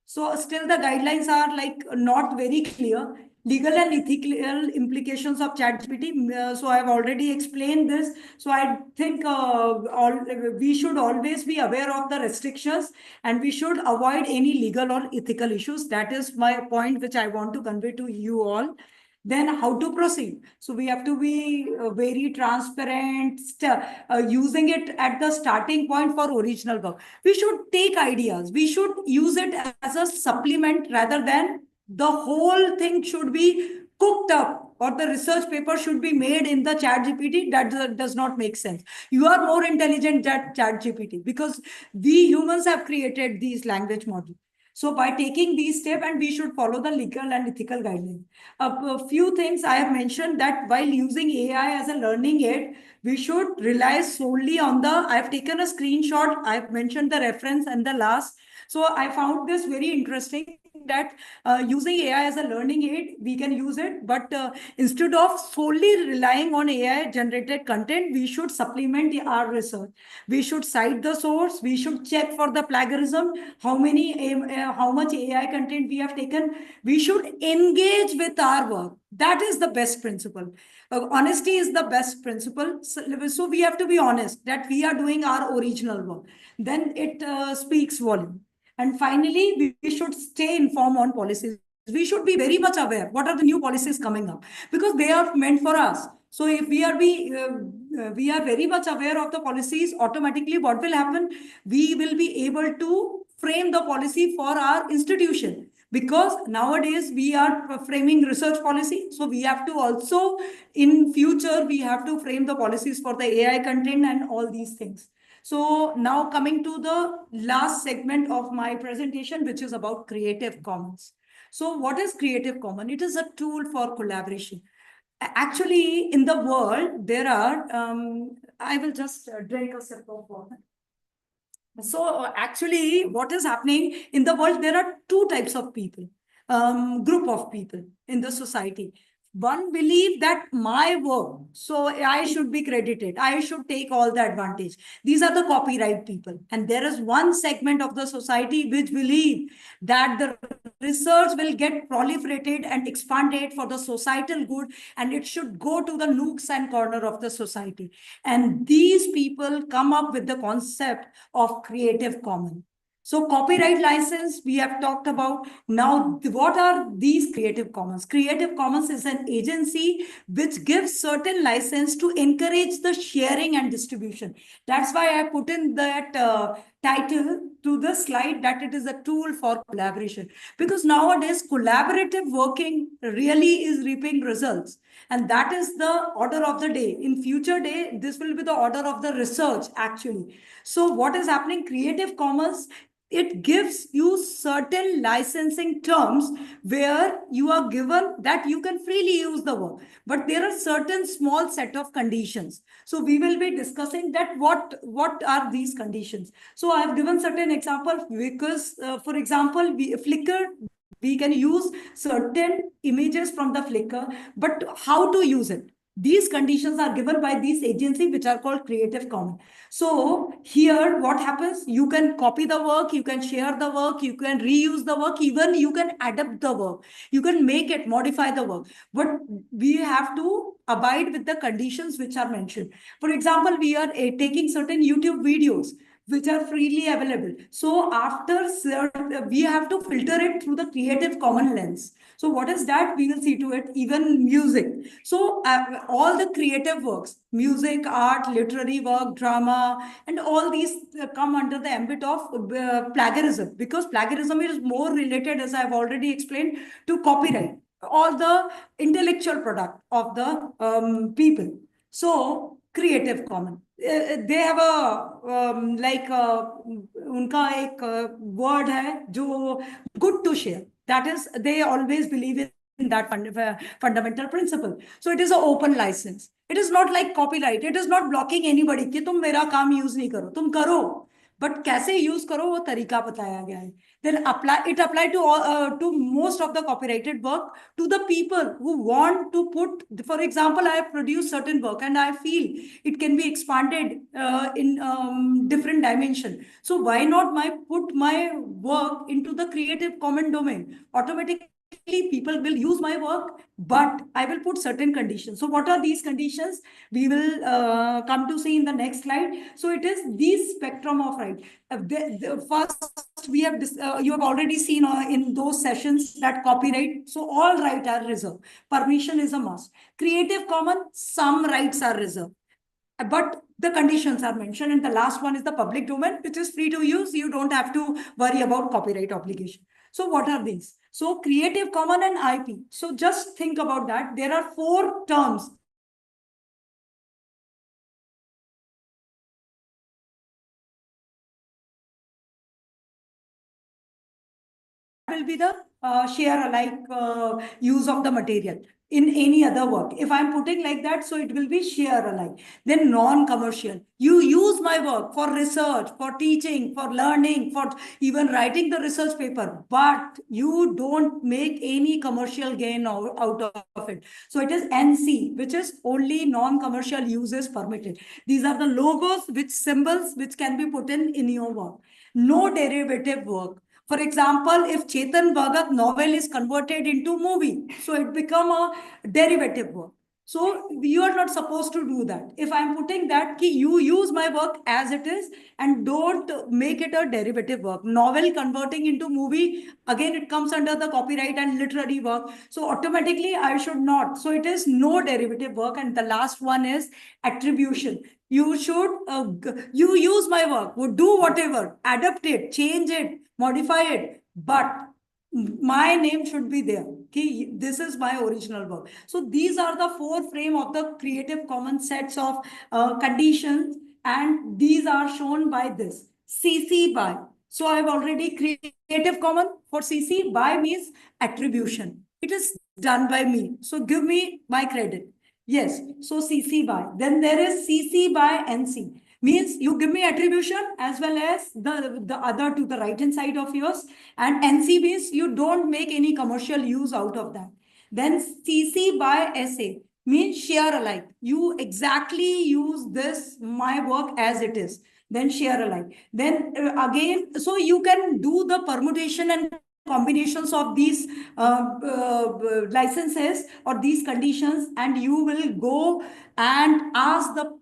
So still the guidelines are like not very clear. Legal and ethical implications of ChatGPT. So I've already explained this. So I think we should always be aware of the restrictions and we should avoid any legal or ethical issues. That is my point which I want to convey to you all. Then how to proceed? So we have to be very transparent, using it at the starting point for original work. We should take ideas. We should use it as a supplement rather than the whole thing should be cooked up or the research paper should be made in the chat GPT. That does not make sense. You are more intelligent than chat GPT because we humans have created these language models. So by taking these steps, and we should follow the legal and ethical guidelines. A few things I have mentioned that while using AI as a learning aid, we should rely solely on the, I've taken a screenshot, I've mentioned the reference and the last. So I found this very interesting that using AI as a learning aid, we can use it, but instead of solely relying on AI generated content, we should supplement our research. We should cite the source. We should check for the plagiarism, how much AI content we have taken. We should engage with our work. That is the best principle. Honesty is the best principle. So we have to be honest that we are doing our original work. Then it speaks volume. And finally, we should stay informed on policies. We should be very much aware what are the new policies coming up because they are meant for us. So if we are very much aware of the policies, automatically what will happen? We will be able to frame the policy for our institution because nowadays we are framing research policy. So we have to also in future, we have to frame the policies for the AI content and all these things. So now coming to the last segment of my presentation, which is about Creative Commons. So what is Creative Commons? It is a tool for collaboration. Actually, in the world, there are, I will just drink a sip of water. So actually, what is happening in the world, there are two types of people, group of people in the society. One believe that my work, so I should be credited. I should take all the advantage. These are the copyright people. And there is one segment of the society which believe that the research will get proliferated and expanded for the societal good, and it should go to the nooks and corner of the society. And these people come up with the concept of Creative Commons. So copyright license, we have talked about. Now, what are these Creative Commons? Creative Commons is an agency which gives certain license to encourage the sharing and distribution. That's why I put in that title to the slide that it is a tool for collaboration. Because nowadays, collaborative working really is reaping results. And that is the order of the day. In future day, this will be the order of the research, actually. So what is happening? Creative Commons, it gives you certain licensing terms where you are given that you can freely use the work, but there are certain small set of conditions. So we will be discussing that what are these conditions. So I have given certain examples because for example, Flickr, we can use certain images from the Flickr, but how to use it? These conditions are given by these agencies, which are called Creative Commons. So here what happens, you can copy the work, you can share the work, you can reuse the work, even you can adapt the work, you can make it, modify the work. But we have to abide with the conditions which are mentioned. For example, we are taking certain YouTube videos which are freely available. So after we have to filter it through the Creative Commons lens. So what is that? We will see to it, even music. So all the creative works, music, art, literary work, drama, and all these come under the ambit of plagiarism, because plagiarism is more related, as I've already explained, to copyright, all the intellectual product of the people. So Creative Commons. They have a उनका एक word है जो good to share. That is, they always believe in that fundamental principle. So it is an open license. It is not like copyright. It is not blocking anybody कि तुम मेरा काम use नहीं करो, तुम करो, but कैसे use करो वो तरीका बताया गया है. Then apply to all, to most of the copyrighted work, to the people who want to put, for example, I have produced certain work and I feel it can be expanded in different dimension. So why not put my work into the Creative Commons domain? Automatically people will use my work, but I will put certain conditions. So what are these conditions? We will come to see in the next slide. So it is this spectrum of right. First, we have you have already seen in those sessions that copyright. So all rights are reserved. Permission is a must. Creative Commons, some rights are reserved, but the conditions are mentioned. And the last one is the public domain, which is free to use. You don't have to worry about copyright obligation. So what are these? So Creative Commons and IP. So just think about that. There are 4 terms. Will be the share alike use of the material in any other work. If I'm putting like that, so it will be share alike. Then non-commercial. You use my work for research, for teaching, for learning, for even writing the research paper, but you don't make any commercial gain out of it. So it is NC, which is only non-commercial uses permitted. These are the logos, which symbols, which can be put in your work. No derivative work. For example, if Chetan Bhagat novel is converted into movie, so it become a derivative work. So you are not supposed to do that. If I'm putting that, you use my work as it is and don't make it a derivative work. Novel converting into movie, again, it comes under the copyright and literary work. So automatically I should not. So it is no derivative work. And the last one is attribution. You should, you use my work, would do whatever, adapt it, change it, modify it, but my name should be there. Okay, this is my original work. So these are the 4 frame of the Creative Commons sets of conditions, and these are shown by this CC by. So I've already Creative Commons for CC by means attribution. It is done by me. So give me my credit. Yes, so CC by. Then there is CC by NC. Means you give me attribution as well as the other to the right hand side of yours. And NC means you don't make any commercial use out of that. Then CC by SA means share alike. You exactly use this, my work as it is. Then share alike. Then again, so you can do the permutation and combinations of these licenses or these conditions, and you will go and ask the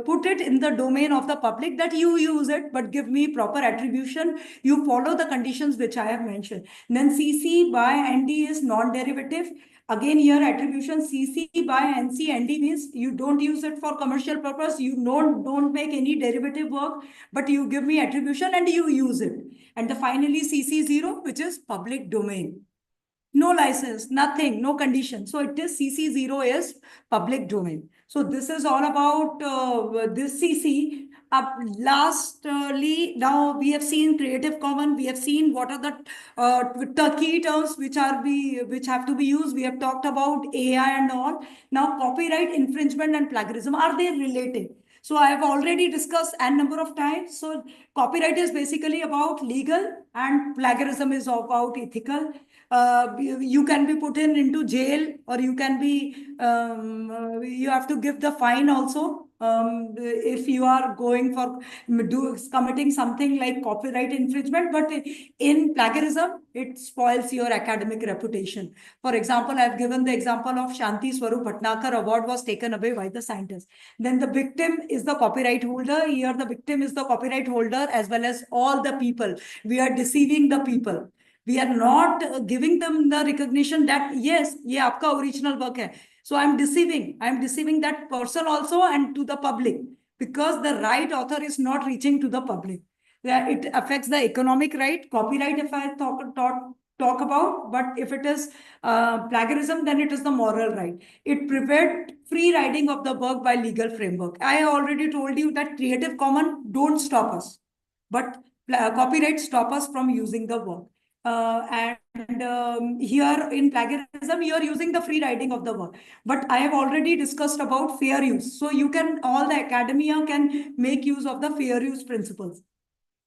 put it in the domain of the public that you use it, but give me proper attribution. You follow the conditions which I have mentioned. Then CC by ND is non-derivative. Again, here attribution CC by NC ND means you don't use it for commercial purpose. You don't make any derivative work, but you give me attribution and you use it. And the finally CC0, which is public domain. No license, nothing, no condition. So it is CC0 is public domain. So this is all about this CC. Lastly, now we have seen Creative Commons. We have seen what are the key terms which have to be used. We have talked about AI and all. Now copyright infringement and plagiarism, are they related? So I have already discussed n number of times. So copyright is basically about legal and plagiarism is about ethical. you can be put into jail, or you can be, you have to give the fine also. If you are going for committing something like copyright infringement, but in plagiarism, it spoils your academic reputation. For example, I've given the example of Shanti Swarup Bhatnagar award was taken away by the scientist. Then the victim is the copyright holder. Here, the victim is the copyright holder as well as all the people. We are deceiving the people. We are not giving them the recognition that yes, ये आपका original work है. So I'm deceiving that person also and to the public, because the right author is not reaching to the public. It affects the economic right, copyright if I talk about, but if it is plagiarism, then it is the moral right. It prevents free riding of the work by legal framework. I already told you that Creative Commons don't stop us, but copyright stop us from using the work. Here in plagiarism, you are using the free writing of the work. But I have already discussed about fair use. So you can, all the academia can make use of the fair use principles.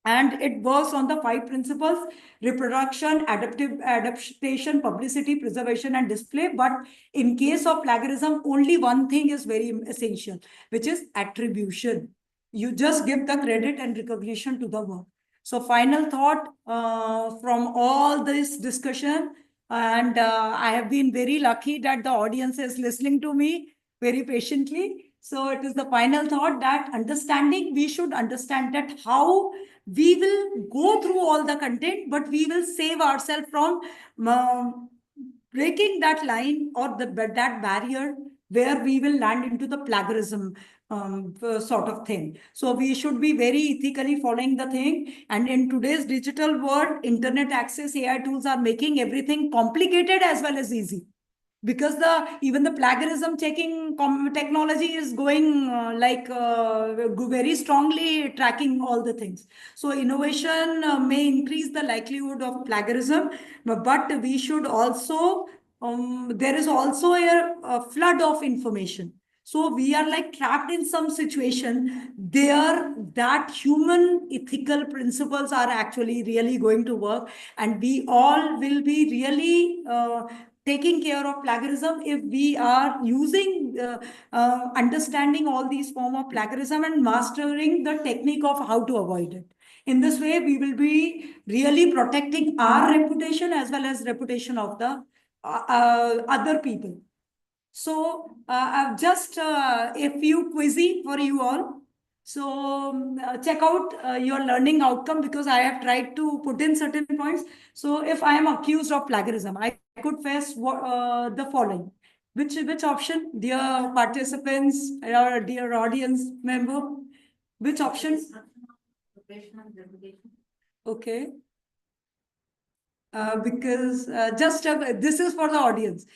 And it works on the 5 principles: reproduction, adaptation, publicity, preservation, and display. But in case of plagiarism, only one thing is very essential, which is attribution. You just give the credit and recognition to the work. So final thought from all this discussion, and I have been very lucky that the audience is listening to me very patiently. So it is the final thought that understanding, we should understand that how we will go through all the content, but we will save ourselves from breaking that line or that barrier where we will land into the plagiarism sort of thing. So we should be very ethically following the thing. And in today's digital world, internet access, AI tools are making everything complicated as well as easy, because even the plagiarism checking technology is going very strongly tracking all the things. So innovation may increase the likelihood of plagiarism, but we should also, there is also a flood of information. So we are like trapped in some situation there that human ethical principles are actually really going to work, and we all will be really taking care of plagiarism if we are using understanding all these form of plagiarism and mastering the technique of how to avoid it. In this way, we will be really protecting our reputation as well as reputation of the other people. So I've just a few quizzy for you all. So check out your learning outcome, because I have tried to put in certain points. So if I am accused of plagiarism, I could face the following. Which option, dear participants or dear audience member? Which option? Okay. Because this is for the audience.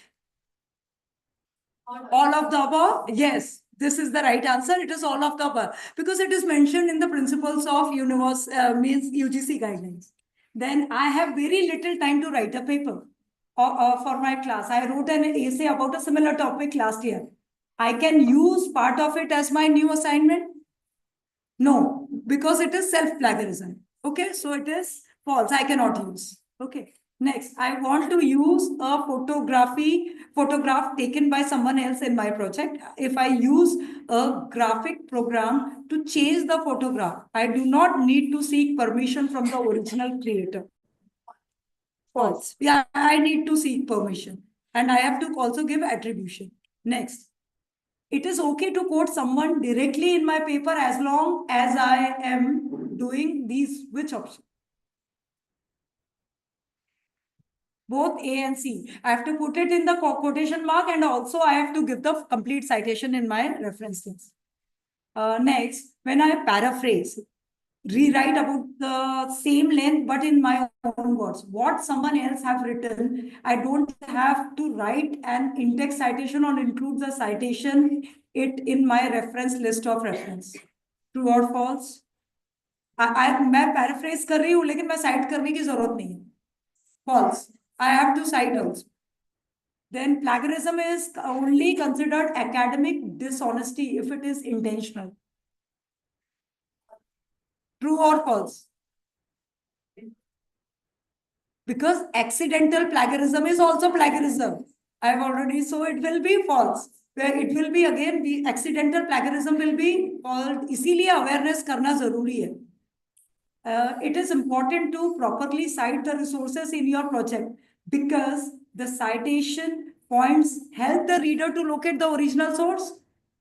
All of the above? Yes, this is the right answer. It is all of the above, because it is mentioned in the principles of means UGC guidelines. Then I have very little time to write a paper for my class. I wrote an essay about a similar topic last year. I can use part of it as my new assignment. No, because it is self-plagiarism. Okay, so it is false. I cannot use. Okay. Next, I want to use a photograph taken by someone else in my project. If I use a graphic program to change the photograph, I do not need to seek permission from the original creator. False. Yeah, I need to seek permission. And I have to also give attribution. Next, it is okay to quote someone directly in my paper as long as I am doing these, which option? Both A and C. I have to put it in the quotation mark, and also I have to give the complete citation in my reference list. Next, when I paraphrase, rewrite about the same length but in my own words, what someone else have written, I don't have to write an in-text citation or include the citation it in my reference list of reference. True or false? मैं paraphrase कर रही हूँ, लेकिन मैं cite करने की जरूरत नहीं है. False. I have to cite also. Then plagiarism is only considered academic dishonesty if it is intentional. True or false? because accidental plagiarism is also plagiarism. I've already, so it will be false. Where it will be again, the accidental plagiarism will be called, इसीलिए awareness करना जरूरी है. It is important to properly cite the resources in your project because the citation points help the reader to locate the original source,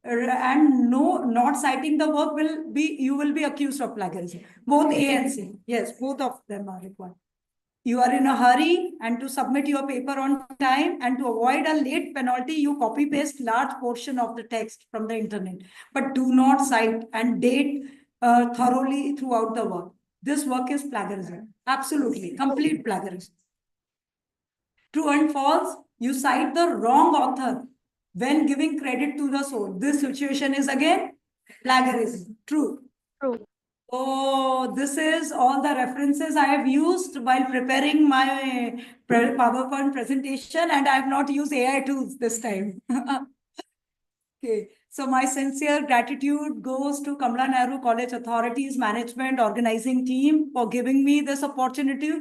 and no, not citing the work will be, you will be accused of plagiarism. Both A and C. Yes, both of them are required. You are in a hurry and to submit your paper on time, and to avoid a late penalty, you copy paste large portion of the text from the internet, but do not cite and date thoroughly throughout the work. This work is plagiarism. Absolutely. Complete plagiarism. True and false, you cite the wrong author when giving credit to the source. This situation is again plagiarism. True. True. So this is all the references I have used while preparing my PowerPoint presentation, and I have not used AI tools this time. Okay, so my sincere gratitude goes to Kamala Nehru College authorities, management, organizing team for giving me this opportunity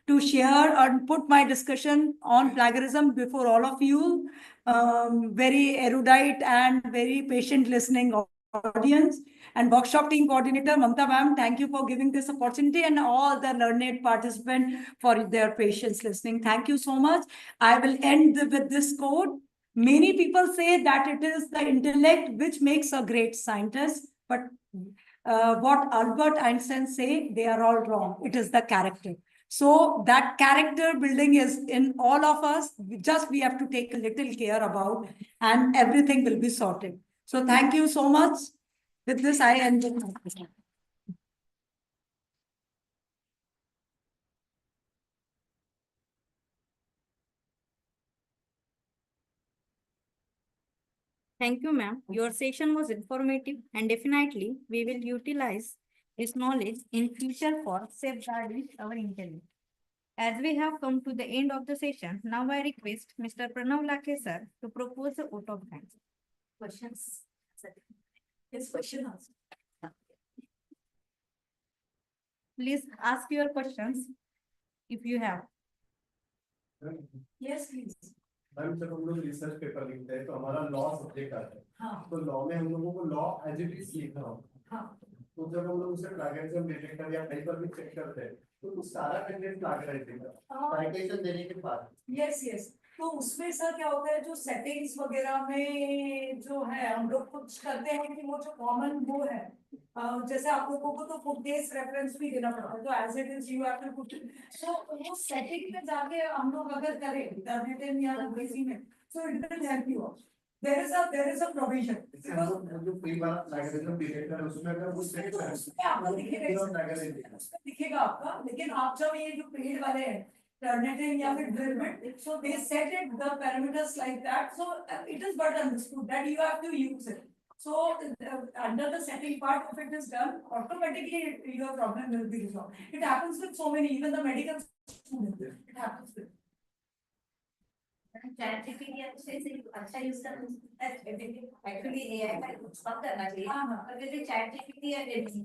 to share and put my discussion on plagiarism before all of you. Very erudite and very patient listening audience. And workshop team coordinator, Mamta ma'am, thank you for giving this opportunity, and all the learned participants for their patience listening. Thank you so much. I will end with this quote. Many people say that it is the intellect which makes a great scientist, but what Albert Einstein say, they are all wrong. It is the character. So that character building is in all of us. We have to take a little care about, and everything will be sorted. So thank you so much. With this, I end my presentation. Thank you, ma'am. Your session was informative, and definitely we will utilize this knowledge in future for safeguarding our intelligence. As we have come to the end of the session, now I request Mr. Pranav Lakhe sir to propose a vote of thanks. Questions? Yes, question also. Please ask your questions if you have. Yes, please. Ma'am जब हम लोग research paper लिखते हैं तो हमारा law subject आता है. हाँ. तो लॉ में हम लोगों को लॉ एज इट इज लिखना होता है. हाँ. तो जब हम लोग उसे प्लैगियरिज्म डिटेक्टर या कहीं पर भी चेक करते हैं तो सारा कंटेंट प्लैगियरिज्म का साइटेशन देने के बाद. Yes yes. तो उसमें सर क्या होता है, जो सेटिंग्स वगैरह में जो है हम लोग कुछ करते हैं कि वो जो कॉमन वो है, जैसे आप लोगों को तो बुक बेस्ड रेफरेंस भी देना पड़ता है, तो as it is you have to put, so वो सेटिंग में जाके हम लोग अगर करें इंटरनेट या अंग्रेजी में, so it will help you. there is a provision. जो कई बार प्लैगियरिज्म डिटेक्टर उसमें अगर वो सेट है उसमें आपको दिखेगा आपका, लेकिन आप जब ये जो पेड वाले हैं Turnitin या फिर Drillbit, so they set it the parameters like that, so it is but understood that you have to use it. So under the setting part of it is done, automatically your problem will be resolved. It happens with so many, even the medical students. It happens with. Chat GPT से अच्छा use करना actually AI का कम करना चाहिए. पर जैसे chat GPT या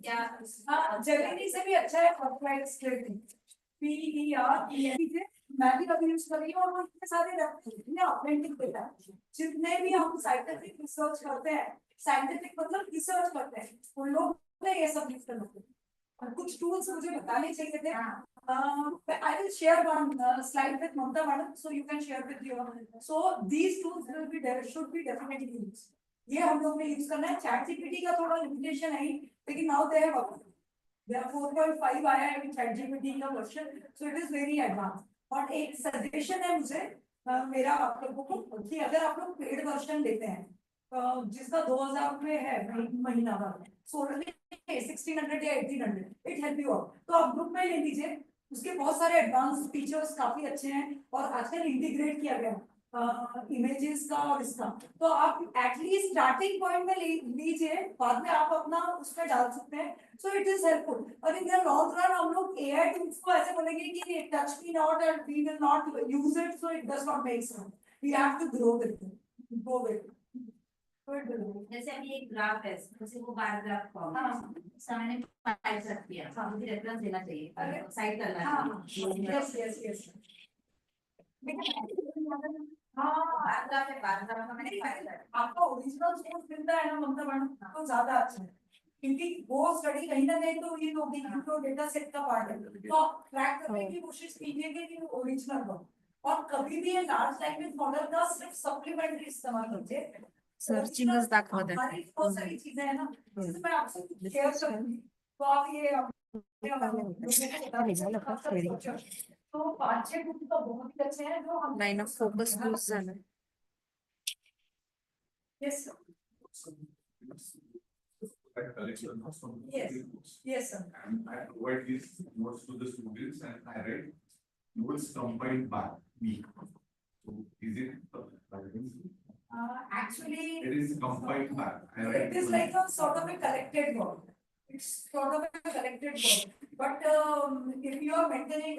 क्या जेमिनी से भी अच्छा है फॉर्मलाइट स्क्रिप्टिंग. PER मैं भी कभी यूज कर रही हूँ, और वो इतने सारे रखते हैं ऑथेंटिक डेटा. जितने भी हम साइंटिफिक रिसर्च करते हैं, साइंटिफिक मतलब रिसर्च करते हैं, उन लोग ने ये सब यूज करते हैं. और कुछ टूल्स मुझे बताने चाहिए थे. I will share one slide with Mamta madam, so you can share with your. So these tools will be there, should be definitely used. ये हम लोग ने यूज करना है. चैट जीपीटी का थोड़ा लिमिटेशन है, लेकिन now they have there are 4.5 आया है चैट जीपीटी का version, so it is very advanced. और एक सजेशन है मुझे, मेरा आप लोगों को, कि अगर आप लोग पेड वर्जन लेते हैं जिसका 2000 रुपए है महीना भर, सो 1600 या 1800, इट हेल्प यू आउट. तो आप ग्रुप में ले लीजिए, उसके बहुत सारे एडवांस फीचर्स काफी अच्छे हैं, और आजकल इंटीग्रेट किया गया इमेजेस का और इसका. तो आप एटलीस्ट स्टार्टिंग पॉइंट में लीजिए, बाद में आप अपना उसमें डाल सकते हैं. So it is helpful. और इन द लॉन्ग रन हम लोग एआई टूल्स को ऐसे बोलेंगे कि touch me not and we will not use it, so it does not make sense. We have to grow with it. जैसे अभी एक ग्राफ है, जैसे वो बार ग्राफ फॉर्म सामने फाइल सकती है, मुझे रेफरेंस देना चाहिए, साइड करना चाहिए। Yes yes yes. Bar graph है, बार ग्राफ में मैंने फाइल कर आपका ओरिजिनल सोर्स मिलता है ना ममता मैडम, तो ज्यादा अच्छा है, क्योंकि वो स्टडी कहीं ना कहीं तो ये होगी जो डेटा सेट का पार्ट है, तो आप ट्रैक करने की कोशिश कीजिए कि ओरिजिनल हो, और कभी भी ये लार्ज लैंग्वेज मॉडल का सिर्फ सप्लीमेंट्री इस्तेमाल कीजिए। सर्चिंगच दाखवत आहे. हमारी बहुत सारी चीजें हैं ना, जिससे मैं आपसे कुछ शेयर करूंगी, तो आप ये तो 5-6 बुक तो बहुत ही अच्छे हैं जो हम लाइन ऑफ फोकस लूज झालं. Yes Yes. Yes, sir. And I provide these notes to the students and I write notes compiled by me. So is it? Actually, It is compiled by. I write it is like a sort of a collected work. It's sort of a collected work. But if you are maintaining,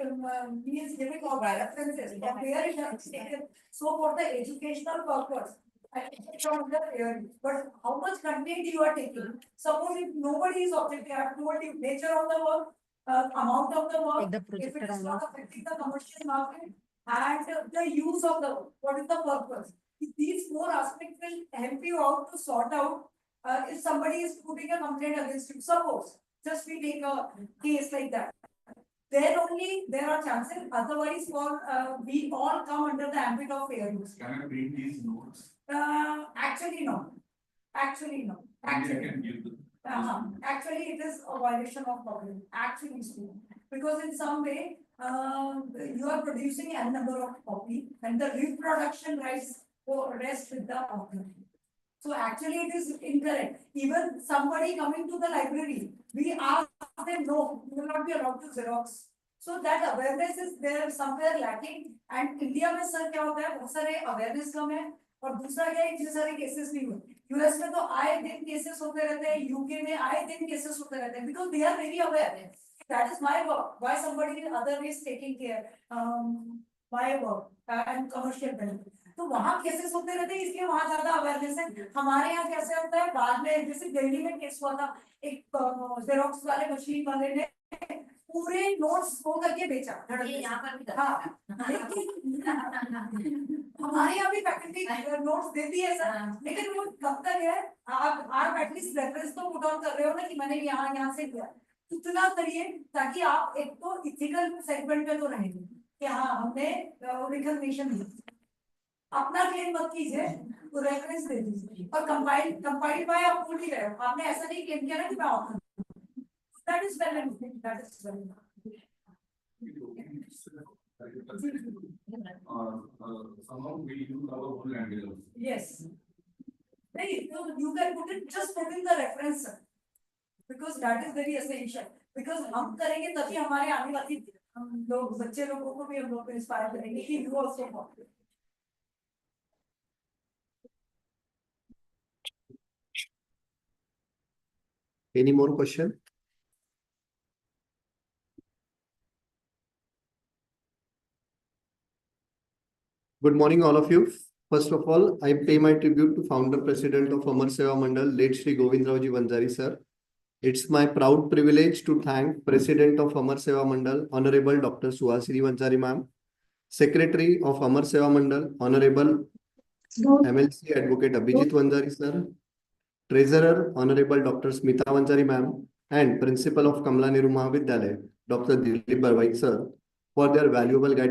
he is giving all the references, but where it has taken, so for the educational purpose, I take it from the theory. But how much content you are taking? Suppose if nobody is objective, I have told you nature of the work, amount of the work, एकदा if it projector is आणला. not affecting the commercial market, and the use of the work, what is the purpose? These 4 aspects will help you out to sort out if somebody is putting a complaint against you. Suppose, just we take a case like that. Then only there are chances, otherwise we all come under the ambit of fair use. Can I print these notes? Actually no. Actually no. And I Actually. can give them. Actually, it is a violation of public, actually speaking, because in some way, you are producing a number of copy and the reproduction rights rest with the author. So actually it is incorrect. Even somebody coming to the library, we ask them, no, you will not be allowed to Xerox. So that awareness is there somewhere lacking, and India में sir क्या होता है, बहुत सारे awareness कम है, और दूसरा क्या है, इतने सारे cases भी हुए. US में तो आए दिन cases होते रहते हैं, UK में आए दिन cases होते रहते हैं, because they are very aware. That is my work. Why somebody other is taking care, my work and commercial benefit. तो वहाँ केसेस होते रहते हैं, इसलिए वहाँ ज्यादा अवेयरनेस है. हमारे यहाँ कैसे होता है, बाद में जैसे दिल्ली में केस हुआ था, एक जेरोक्स वाले मशीन वाले ने पूरे नोट्स खो करके बेचा. ये यहाँ पर भी हाँ, लेकिन हमारे यहाँ भी फैकल्टी नोट्स देती है सर, लेकिन वो कब तक है, आप एटलीस्ट रेफरेंस तो पुट ऑन कर रहे हो ना कि मैंने यहाँ से किया, इतना करिए ताकि आप एक तो इथिकल सेगमेंट में तो रहेंगे कि हाँ हमने रिकॉग्निशन दी. अपना क्लेम मत कीजिए, तो रेफरेंस दे दीजिए, और कंपाइल बाय आप भूल ही रहे हो, आपने ऐसा नहीं क्लेम किया ना कि मैं author. That is well and that is well. Somehow we use our own language also. Yes. Hey, you can just put in the reference, sir, because that is very essential. Because हम करेंगे तभी हमारे आने वाली हम लोग बच्चे लोगों को भी हम लोग इंस्पायर करेंगे कि you also follow. Any more question? Good morning, all of you. First of all, I pay my tribute to founder president of Amar Seva Mandal, late Shri Govindraoji Vanjari sir. It's my proud privilege to thank President of Amar Seva Mandal, Honorable Dr. Suhasini Vanjari ma'am, Secretary of Amar Seva Mandal, Honorable MLC Advocate Abhijit Vanjari sir, Treasurer, Honorable Dr. Smita Vanjari ma'am, and Principal of Kamla Nehru Mahavidyalaya, Dr. Dilip Barwai sir, for their valuable guidance